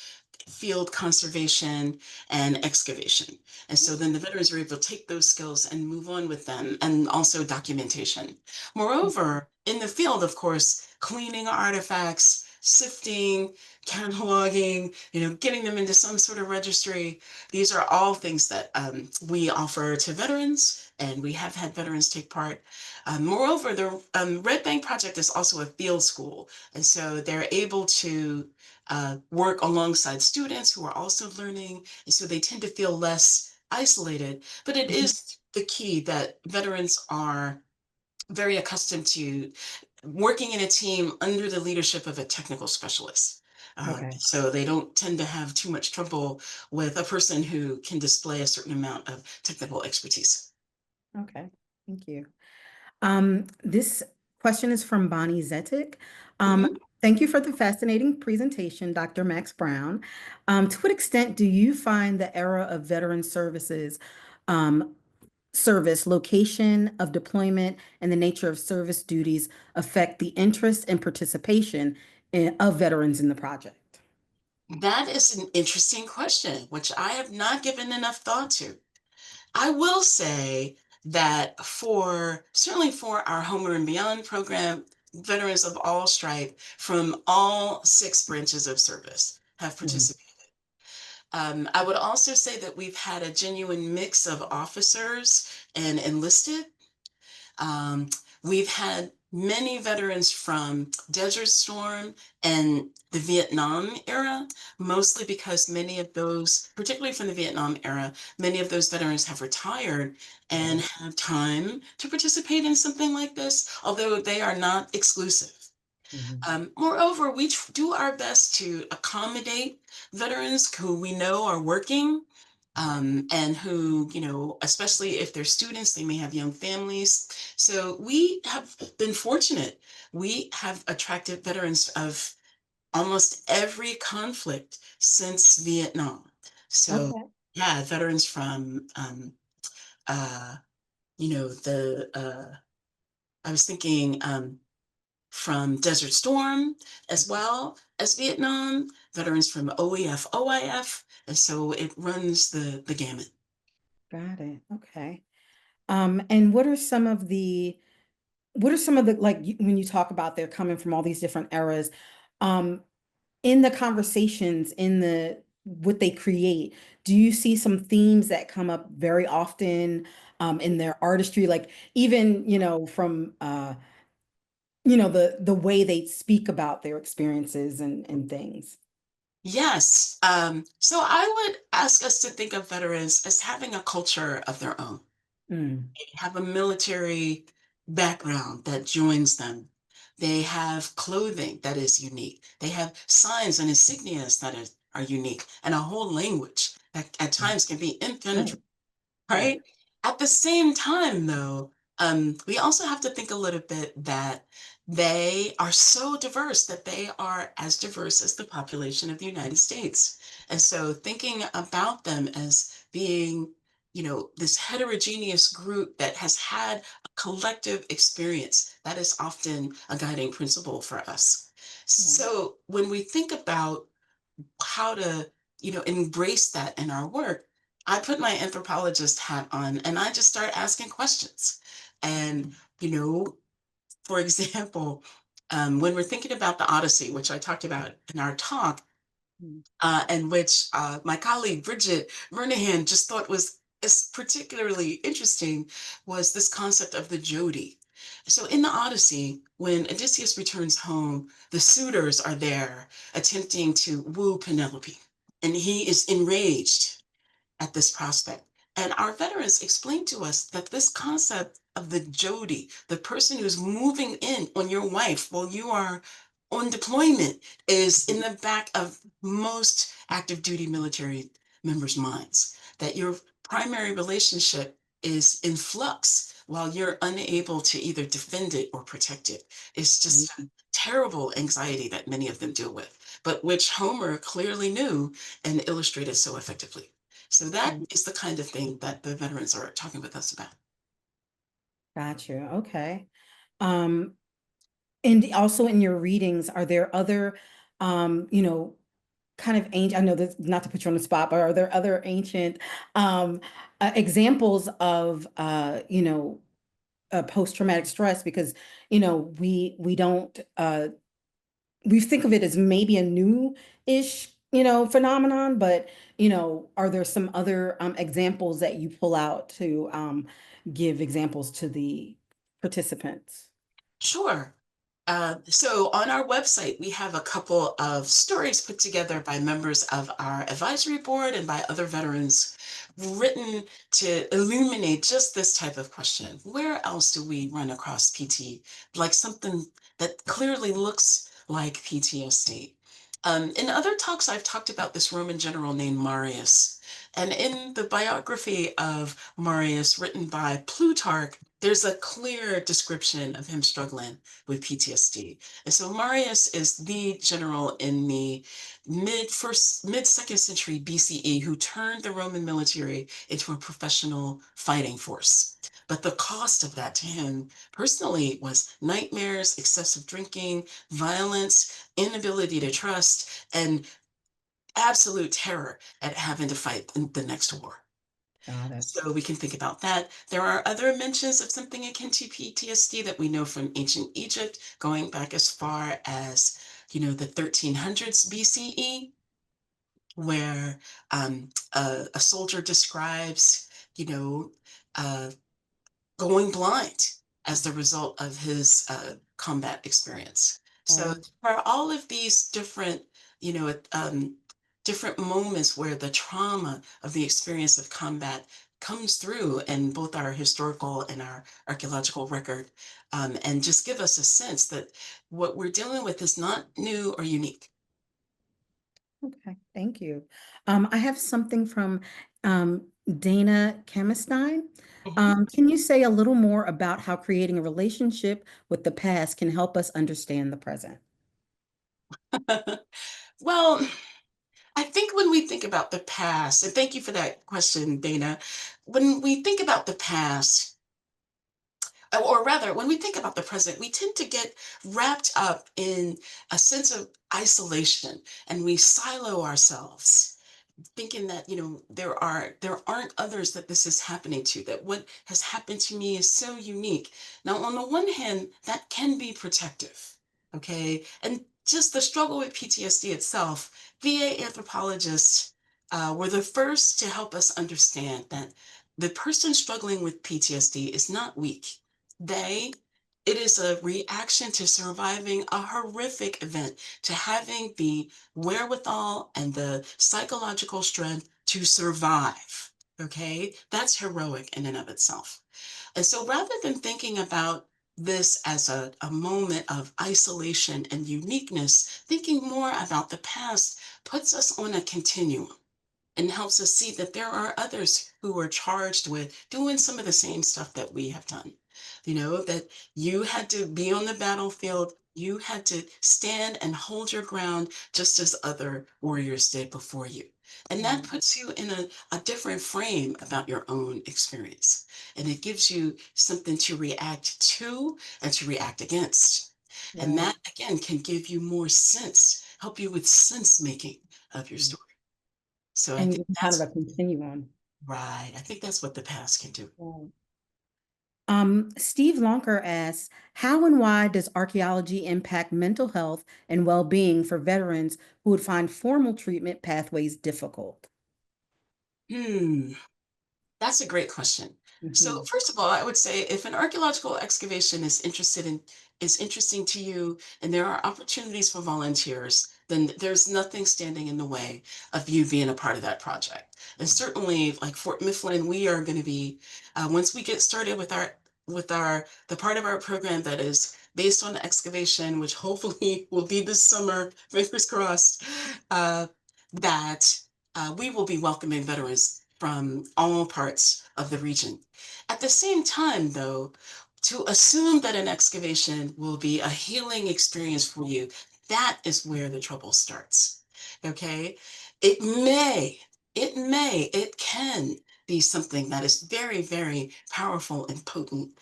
field conservation and excavation. And so then the veterans are able to take those skills and move on with them, and also documentation. Moreover, in the field, of course, cleaning artifacts, sifting, cataloging, getting them into some sort of registry. These are all things that we offer to veterans, and we have had veterans take part. Moreover, the Red Bank Project is also a field school, and so they're able to work alongside students who are also learning. And so they tend to feel less isolated. But it Mhm. is the key that veterans are very accustomed to working in a team under the leadership of a technical specialist. Okay. So they don't tend to have too much trouble with a person who can display a certain amount of technical expertise. Okay. Thank you. This question is from Bonnie Zetik. Mhm. Thank you for the fascinating presentation, Dr. Max Brown. To what extent do you find the era of veteran services, um, service, location of deployment, and the nature of service duties affect the interest and participation of veterans in the project? That is an interesting question, which I have not given enough thought to. I will say that for certainly for our Homer and Beyond program, veterans of all stripe from all six branches of service have Mhm. participated. I would also say that we've had a genuine mix of officers and enlisted. um, we've had many veterans from Desert Storm and the Vietnam era, mostly because many of those, particularly from the Vietnam era, many of those veterans have retired and Right. have time to participate in something like this, although they are not exclusive. Mhm. Moreover, we do our best to accommodate veterans who we know are working, and who, especially if they're students, they may have young families. So we have been fortunate. We have attracted veterans of almost every conflict since Vietnam. So Okay. yeah, veterans from, uh, the, I was thinking, from Desert Storm, as well as Vietnam, veterans from OEF, OIF, and so it runs the gamut. Got it. Okay. And what are some of the like when you talk about they're coming from all these different eras, um, in the conversations, in the what they create, do you see some themes that come up very often in their artistry, like even, from the way they speak about their experiences and things? Yes. So I would ask us to think of veterans as having a culture of their own. Mm, They have a military background that joins them. They have clothing that is unique. They have signs and insignias that are unique, and a whole language that at times can be right, impenetrable, right. right? At the same time, though, we also have to think a little bit that they are so diverse that they are as diverse as the population of the United States. And so thinking about them as being, this heterogeneous group that has had a collective experience, that is often a guiding principle for us. Yeah. So when we think about how to, embrace that in our work, I put my anthropologist hat on and I just start asking questions. And, for example, when we're thinking about the Odyssey, which I talked about in our talk, Mm, and which my colleague Bridget Vernahan just thought was particularly interesting, was this concept of the Jodi. So in the Odyssey, when Odysseus returns home, the suitors are there attempting to woo Penelope, and he is enraged at this prospect. And our veterans explained to us that this concept of the Jodi, the person who's moving in on your wife while you are on deployment, is in the back of most active duty military members' minds. That your primary relationship is in flux while you're unable to either defend it or protect it. It's just a mm, terrible anxiety that many of them deal with, but which Homer clearly knew and illustrated so effectively. So that mm. is the kind of thing that the veterans are talking with us about. Got you. Okay. Um, and also in your readings, are there other, kind of ancient, I know that's not to put you on the spot, but are there other ancient um, examples of, post-traumatic stress? Because, we don't, we think of it as maybe a new-ish, phenomenon, but, are there some other examples that you pull out to give examples to the participants? Sure. So on our website, we have a couple of stories put together by members of our advisory board and by other veterans, written to illuminate just this type of question. Where else do we run across PT, like something that clearly looks like PTSD? In other talks, I've talked about this Roman general named Marius. And in the biography of Marius, written by Plutarch, there's a clear description of him struggling with PTSD. And so Marius is the general in the mid second century BCE who turned the Roman military into a professional fighting force. But the cost of that to him personally was nightmares, excessive drinking, violence, inability to trust, and absolute terror at having to fight in the next war. Got it. So we can think about that. There are other mentions of something akin to PTSD that we know from ancient Egypt, going back as far as, the 1300s BCE, where a soldier describes, you know, uh, going blind as the result of his combat experience. So Oh, for all of these different, different moments where the trauma of the experience of combat comes through in both our historical and our archaeological record, and just give us a sense that what we're dealing with is not new or unique. okay. Thank you. I have something from Dana Kamestein. Can you say a little more about how creating a relationship with the past can help us understand the present? Well, I think when we think about the past, and thank you for that question, Dana. When we think about the past, or rather, when we think about the present, we tend to get wrapped up in a sense of isolation, and we silo ourselves, thinking that, there aren't others that this is happening to, that what has happened to me is so unique. Now, on the one hand, that can be protective, okay? And just the struggle with PTSD itself, VA anthropologists were the first to help us understand that the person struggling with PTSD is not weak. They It is a reaction to surviving a horrific event, to having the wherewithal and the psychological strength to survive. Okay, that's heroic in and of itself. And so rather than thinking about this as a moment of isolation and uniqueness, thinking more about the past puts us on a continuum and helps us see that there are others who are charged with doing some of the same stuff that we have done. That you had to be on the battlefield, you had to stand and hold your ground just as other warriors did before you. And that puts you in a different frame about your own experience. And it gives you something to react to and to react against. And Right. that, again, can give you more sense, help you with sense making of your story. So I And think kind of a that's continuum. right. I think that's what the past can do. Right. Steve Lonker asks, how and why does archaeology impact mental health and well-being for veterans who would find formal treatment pathways difficult? Hmm. That's a great question. So Mhm. first of all, I would say if an archaeological excavation is interesting to you and there are opportunities for volunteers, then there's nothing standing in the way of you being a part of that project. And certainly like Fort Mifflin, we are going to be once we get started with our the part of our program that is based on excavation, which hopefully will be this summer, fingers crossed, uh, that we will be welcoming veterans from all parts of the region. At the same time, though, to assume that an excavation will be a healing experience for you, that is where the trouble starts. Okay? It may, it can be something that is very, very powerful and potent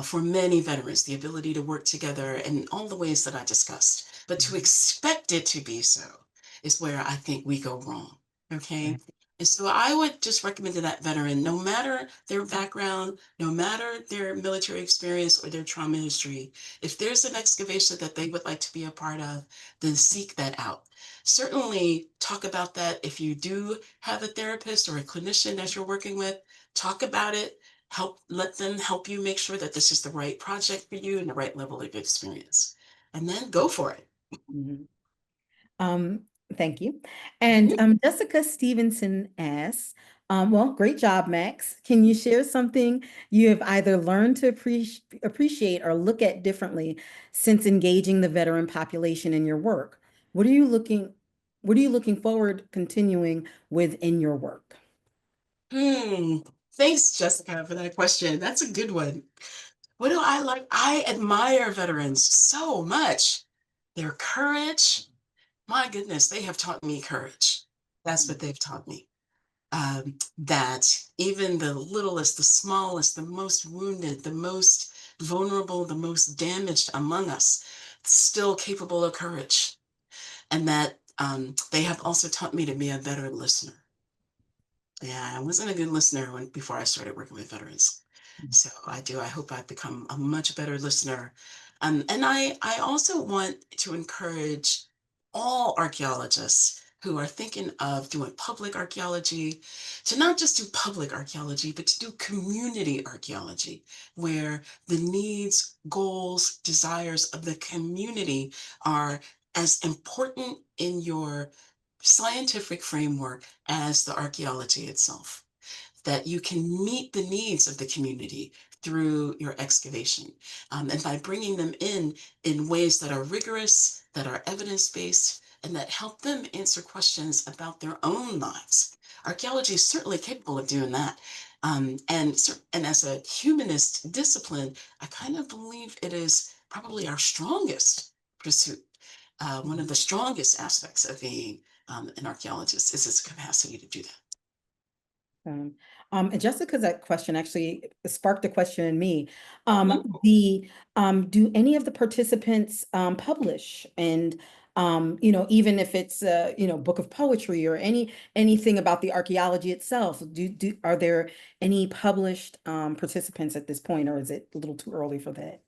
for many veterans, the ability to work together in all the ways that I discussed. But to expect it to be so is where I think we go wrong. Okay? Right. And so I would just recommend to that veteran, no matter their background, no matter their military experience or their trauma history, if there's an excavation that they would like to be a part of, then seek that out. Certainly talk about that. If you do have a therapist or a clinician that you're working with, talk about it. Let them help you make sure that this is the right project for you and the right level of experience. And then go for it. Mhm. Um, Thank you. And Jessica Stevenson asks, well, great job, Max. Can you share something you have either learned to appreciate or look at differently since engaging the veteran population in your work? What are you looking forward continuing with in your work? Hmm. Thanks, Jessica, for that question. That's a good one. What do I like? I admire veterans so much. Their courage, my goodness, they have taught me courage. That's what they've taught me. That even the littlest, the smallest, the most wounded, the most vulnerable, the most damaged among us, still capable of courage. And that they have also taught me to be a better listener. Yeah, I wasn't a good listener before I started working with veterans. So I hope I've become a much better listener. And I also want to encourage all archaeologists who are thinking of doing public archaeology to not just do public archaeology, but to do community archaeology, where the needs, goals, desires of the community are as important in your scientific framework as the archaeology itself, that you can meet the needs of the community through your excavation. And by bringing them in ways that are rigorous, that are evidence-based, and that help them answer questions about their own lives. Archaeology is certainly capable of doing that. And as a humanist discipline, I kind of believe it is probably our strongest pursuit. One of the strongest aspects of being an archaeologist is its capacity to do that. Um, And Jessica's that question actually sparked a question in me. Ooh. Do any of the participants publish? And even if it's book of poetry or anything about the archaeology itself, are there any published participants at this point, or is it a little too early for that?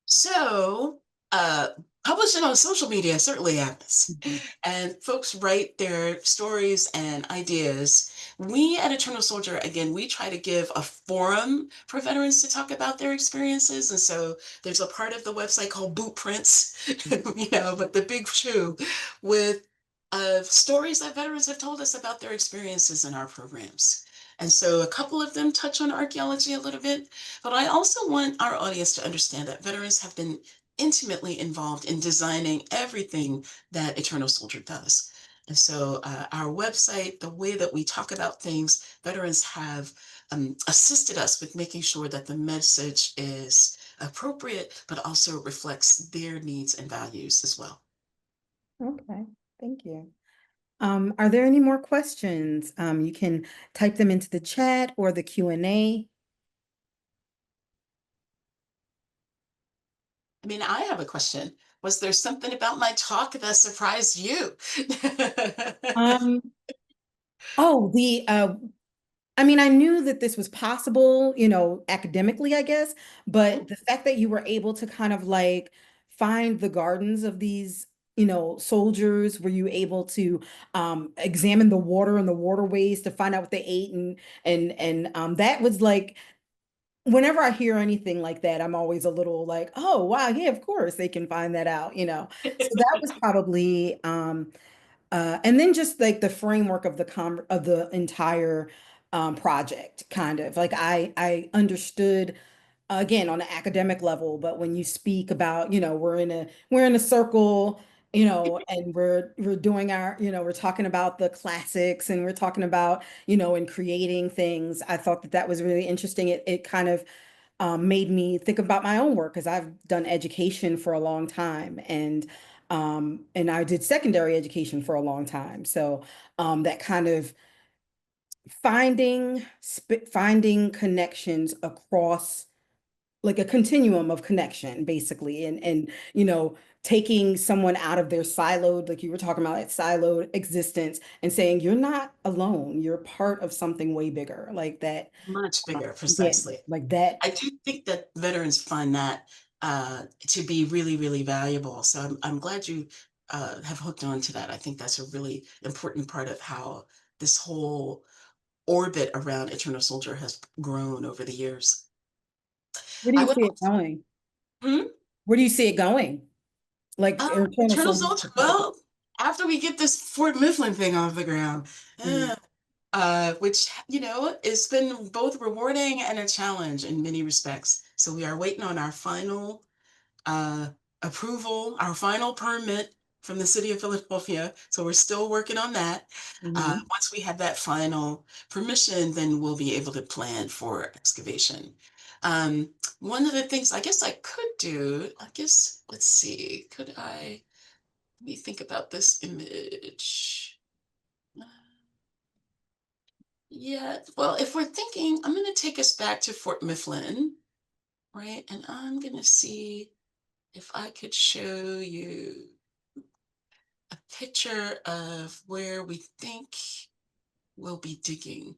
So, uh, publishing on social media certainly happens. Mhm. And folks write their stories and ideas. We at Eternal Soldier, again, we try to give a forum for veterans to talk about their experiences. And so there's a part of the website called Boot Prints, but the big shoe with stories that veterans have told us about their experiences in our programs. And so a couple of them touch on archaeology a little bit, but I also want our audience to understand that veterans have been intimately involved in designing everything that Eternal Soldier does. And so our website, the way that we talk about things, veterans have assisted us with making sure that the message is appropriate, but also reflects their needs and values as well. Okay, thank you. Are there any more questions? You can type them into the chat or the Q&A. I mean, I have a question. Was there something about my talk that surprised you? Um, oh, I mean, I knew that this was possible, academically, I guess, but the fact that you were able to kind of like find the gardens of these, soldiers, were you able to examine the water and the waterways to find out what they ate and that was like whenever I hear anything like that, I'm always a little like, oh wow, yeah, of course they can find that out. So that was probably and then just like the framework of the entire project, kind of like I understood again on an academic level, but when you speak about, we're in a circle, and we're doing we're talking about the classics and we're talking about, and creating things. I thought that that was really interesting. It kind of made me think about my own work because I've done education for a long time and I did secondary education for a long time. So that kind of finding connections across like a continuum of connection basically and taking someone out of their siloed like you were talking about that siloed existence and saying you're not alone, you're part of something way bigger like that. Much bigger, Yeah, precisely. like that. I do think that veterans find that to be really, really valuable. So I'm glad you have hooked on to that. I think that's a really important part of how this whole orbit around Eternal Soldier has grown over the years. Where do I you would see it also, going? hmm? Where do you see it going? Like Eternal Eternal Soldier Soldier. specifically. Well, after we get this Fort Mifflin thing off the ground, Mm, which, it's been both rewarding and a challenge in many respects. So we are waiting on our final uh, approval, our final permit from the city of Philadelphia. So we're still working on that. mhm. Once we have that final permission, then we'll be able to plan for excavation. Um, One of the things I guess I could do, let's see, let me think about this image. Yeah, well, if we're thinking, I'm going to take us back to Fort Mifflin, right? And I'm going to see if I could show you a picture of where we think we'll be digging.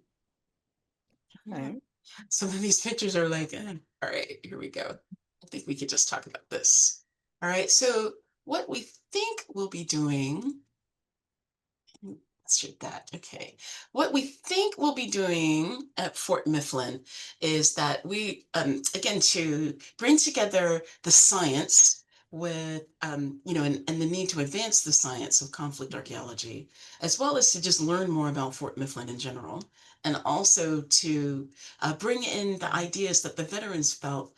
Okay. Some of these pictures are like, all right, here we go. I think we could just talk about this. All right, so what we think we'll be doing, let's shoot that. Okay. What we think we'll be doing at Fort Mifflin is that again, to bring together the science with, and the need to advance the science of conflict archaeology, as well as to just learn more about Fort Mifflin in general, and also to bring in the ideas that the veterans felt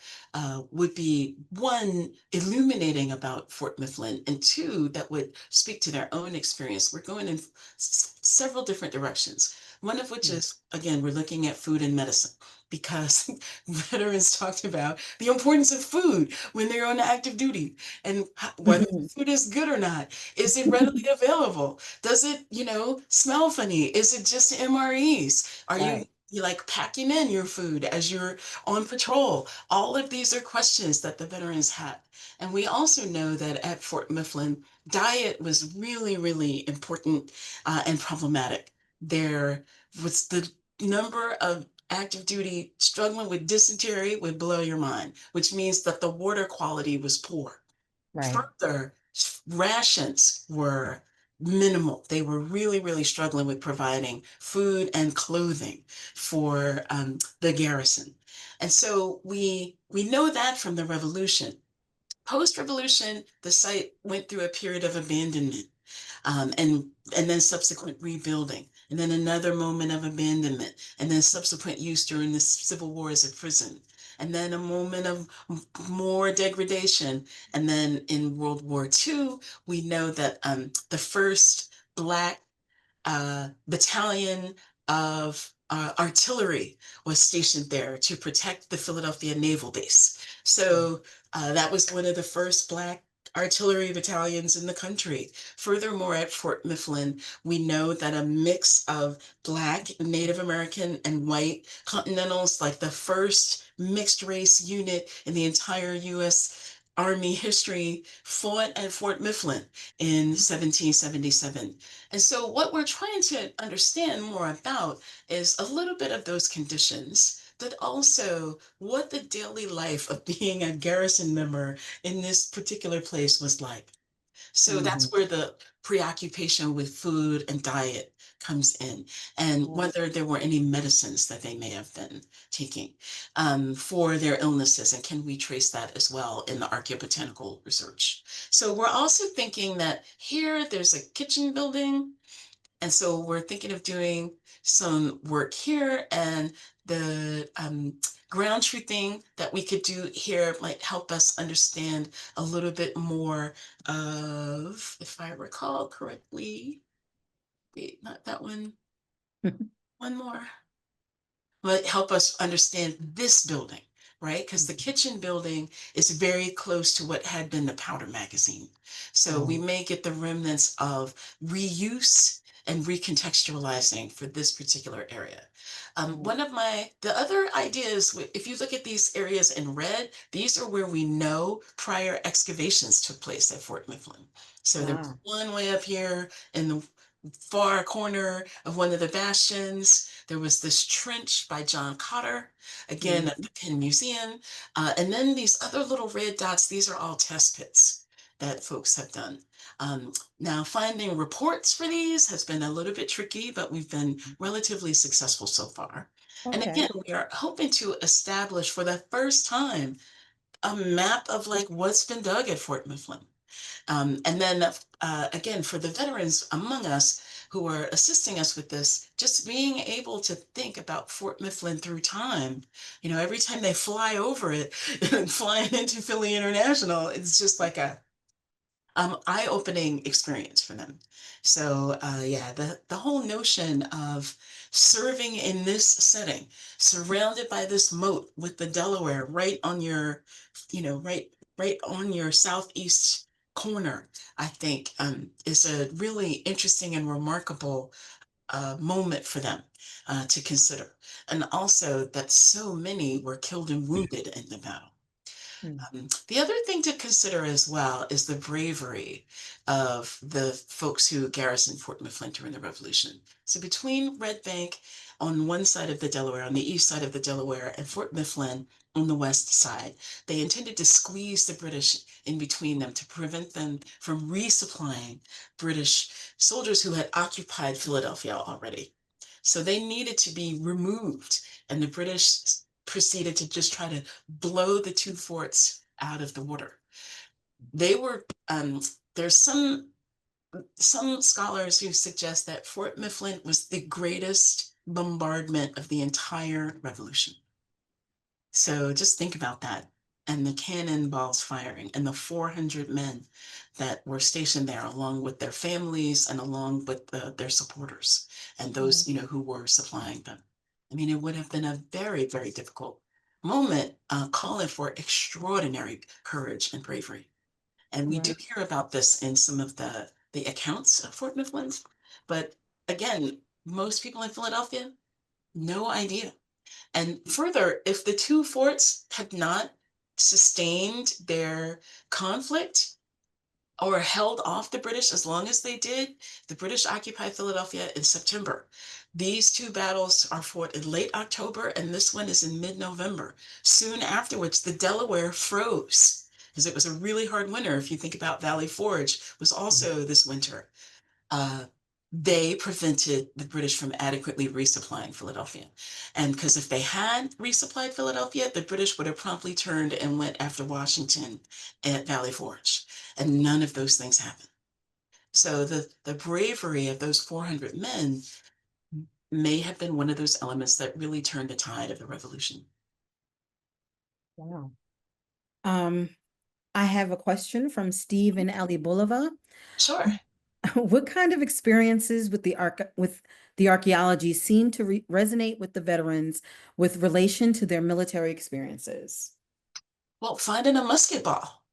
would be one, illuminating about Fort Mifflin, and two, that would speak to their own experience. We're going in several different directions. One of which Mm, is, again, we're looking at food and medicine. because veterans talked about the importance of food when they're on active duty and whether the food is good or not. Is it readily available? Does it, smell funny? Is it just MREs? Are you Right. you like packing in your food as you're on patrol? All of these are questions that the veterans had. And we also know that at Fort Mifflin, diet was really, really important and problematic. There was the number of active duty struggling with dysentery would blow your mind, which means that the water quality was poor. Right. Further, rations were minimal. They were really, really struggling with providing food and clothing for the garrison. And so we know that from the revolution. Post-revolution, the site went through a period of abandonment and then subsequent rebuilding, and then another moment of abandonment, and then subsequent use during the civil war as a prison, and then a moment of more degradation. And then in World War II, we know that the first Black battalion of artillery was stationed there to protect the Philadelphia Naval Base. So that was one of the first Black artillery battalions in the country. Furthermore, at Fort Mifflin, we know that a mix of Black, Native American, and white Continentals, like the first mixed race unit in the entire U.S. Army history, fought at Fort Mifflin in 1777. And so what we're trying to understand more about is a little bit of those conditions, but also what the daily life of being a garrison member in this particular place was like. So Mhm. that's where the preoccupation with food and diet comes in, and whether there were any medicines that they may have been taking for their illnesses, and can we trace that as well in the archaeobotanical research. So we're also thinking that here there's a kitchen building, and so we're thinking of doing some work here, and the ground truthing that we could do here might help us understand a little bit more of, if I recall correctly, wait, not that one more, but help us understand this building, right? Because the kitchen building is very close to what had been the powder magazine. So we may get the remnants of reuse and recontextualizing for this particular area. The other ideas, if you look at these areas in red, these are where we know prior excavations took place at Fort Mifflin. So there was Wow. one way up here in the far corner of one of the bastions. There was this trench by John Cotter, again at the Penn Museum. And then these other little red dots, these are all test pits that folks have done. Now, finding reports for these has been a little bit tricky, but we've been relatively successful so far. And Okay. again, we are hoping to establish for the first time a map of like what's been dug at Fort Mifflin. And then again, for the veterans among us who are assisting us with this, just being able to think about Fort Mifflin through time, every time they fly over it, flying into Philly International, it's just like a eye-opening experience for them. So yeah, the whole notion of serving in this setting, surrounded by this moat with the Delaware right on your, right on your southeast corner, I think is a really interesting and remarkable moment for them to consider. And also that so many were killed and wounded in the battle. Mm. The other thing to consider as well is the bravery of the folks who garrisoned Fort Mifflin during the Revolution. So between Red Bank on one side of the Delaware, on the east side of the Delaware, and Fort Mifflin on the west side, they intended to squeeze the British in between them to prevent them from resupplying British soldiers who had occupied Philadelphia already. So they needed to be removed, and the British proceeded to just try to blow the two forts out of the water. They were there's some scholars who suggest that Fort Mifflin was the greatest bombardment of the entire revolution. So just think about that, and the cannonballs firing and the 400 men that were stationed there along with their families and along with their supporters and those who were supplying them. I mean, it would have been a very, very difficult moment, calling for extraordinary courage and bravery. And we do Right. hear about this in some of the accounts of Fort Mifflin. But again, most people in Philadelphia, no idea. And further, if the two forts had not sustained their conflict or held off the British as long as they did, the British occupied Philadelphia in September. These two battles are fought in late October, and this one is in mid-November. Soon afterwards, the Delaware froze because it was a really hard winter. If you think about Valley Forge, was also this winter. Uh, they prevented the British from adequately resupplying Philadelphia. And because if they had resupplied Philadelphia, the British would have promptly turned and went after Washington at Valley Forge. And none of those things happened. So the bravery of those 400 men may have been one of those elements that really turned the tide of the revolution. Wow. Um, I have a question from Steve and Ali Bulova. Sure. What kind of experiences with the archaeology seem to resonate with the veterans with relation to their military experiences? Well, finding a musket ball,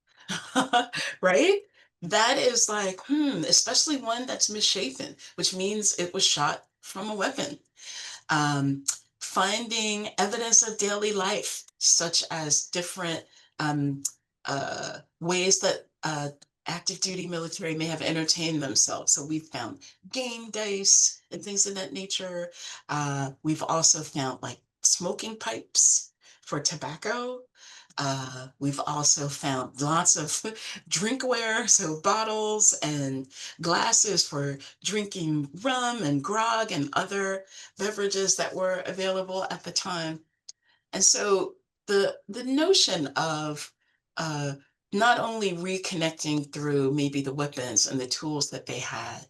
right? That is like, especially one that's misshapen, which means it was shot from a weapon. um, Finding evidence of daily life, such as different ways that active duty military may have entertained themselves. So we've found game dice and things of that nature. We've also found like smoking pipes for tobacco. We've also found lots of drinkware, so bottles and glasses for drinking rum and grog and other beverages that were available at the time. And so the notion of uh, not only reconnecting through maybe the weapons and the tools that they had,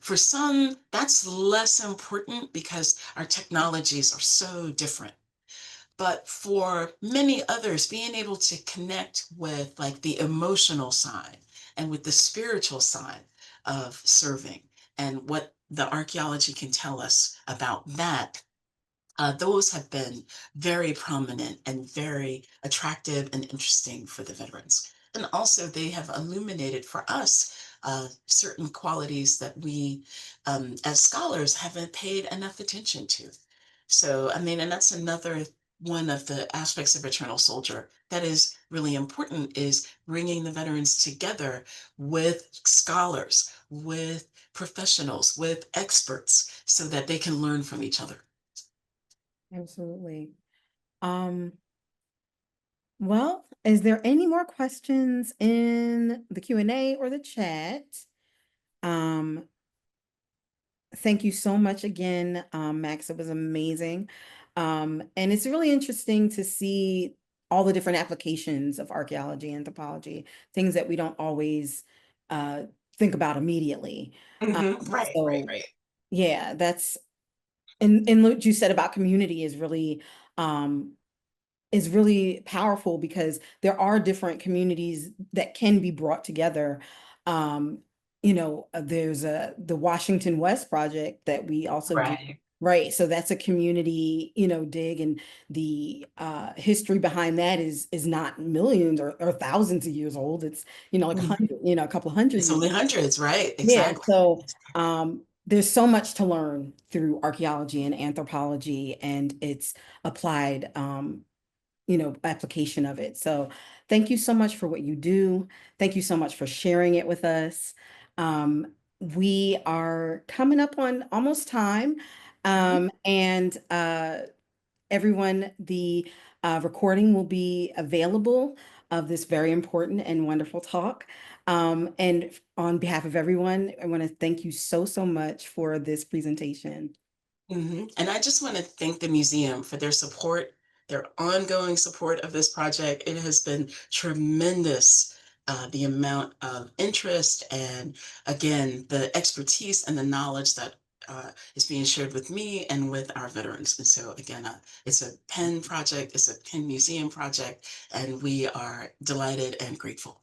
for some, that's less important because our technologies are so different. But for many others, being able to connect with like the emotional side and with the spiritual side of serving and what the archaeology can tell us about that, those have been very prominent and very attractive and interesting for the veterans. And also, they have illuminated for us certain qualities that we, as scholars, haven't paid enough attention to. So, I mean, and that's another one of the aspects of Eternal Soldier that is really important is bringing the veterans together with scholars, with professionals, with experts, so that they can learn from each other. Absolutely. Um, well, is there any more questions in the Q&A or the chat? Um, Thank you so much again, Max. It was amazing. And it's really interesting to see all the different applications of archaeology and anthropology, things that we don't always uh, think about immediately. Right, right, So right. yeah, that's and what you said about community um, is really powerful because there are different communities that can be brought together. Um, there's the Washington West project that we also do, Right. right? So that's a community, dig, and the history behind that is not millions or thousands of years old. It's, like Mhm. a couple hundred It's years. only hundreds, right? Yeah, Exactly. so there's so much to learn through archaeology and anthropology and its applied application of it. So thank you so much for what you do. Thank you so much for sharing it with us. We are coming up on almost time. Mhm. And everyone, the recording will be available of this very important and wonderful talk. And on behalf of everyone, I want to thank you so, so much for this presentation. And I just want to thank the museum for their support, their ongoing support of this project. It has been tremendous, the amount of interest and, again, the expertise and the knowledge that is being shared with me and with our veterans. And so, again, it's a Penn project, it's a Penn Museum project, and we are delighted and grateful.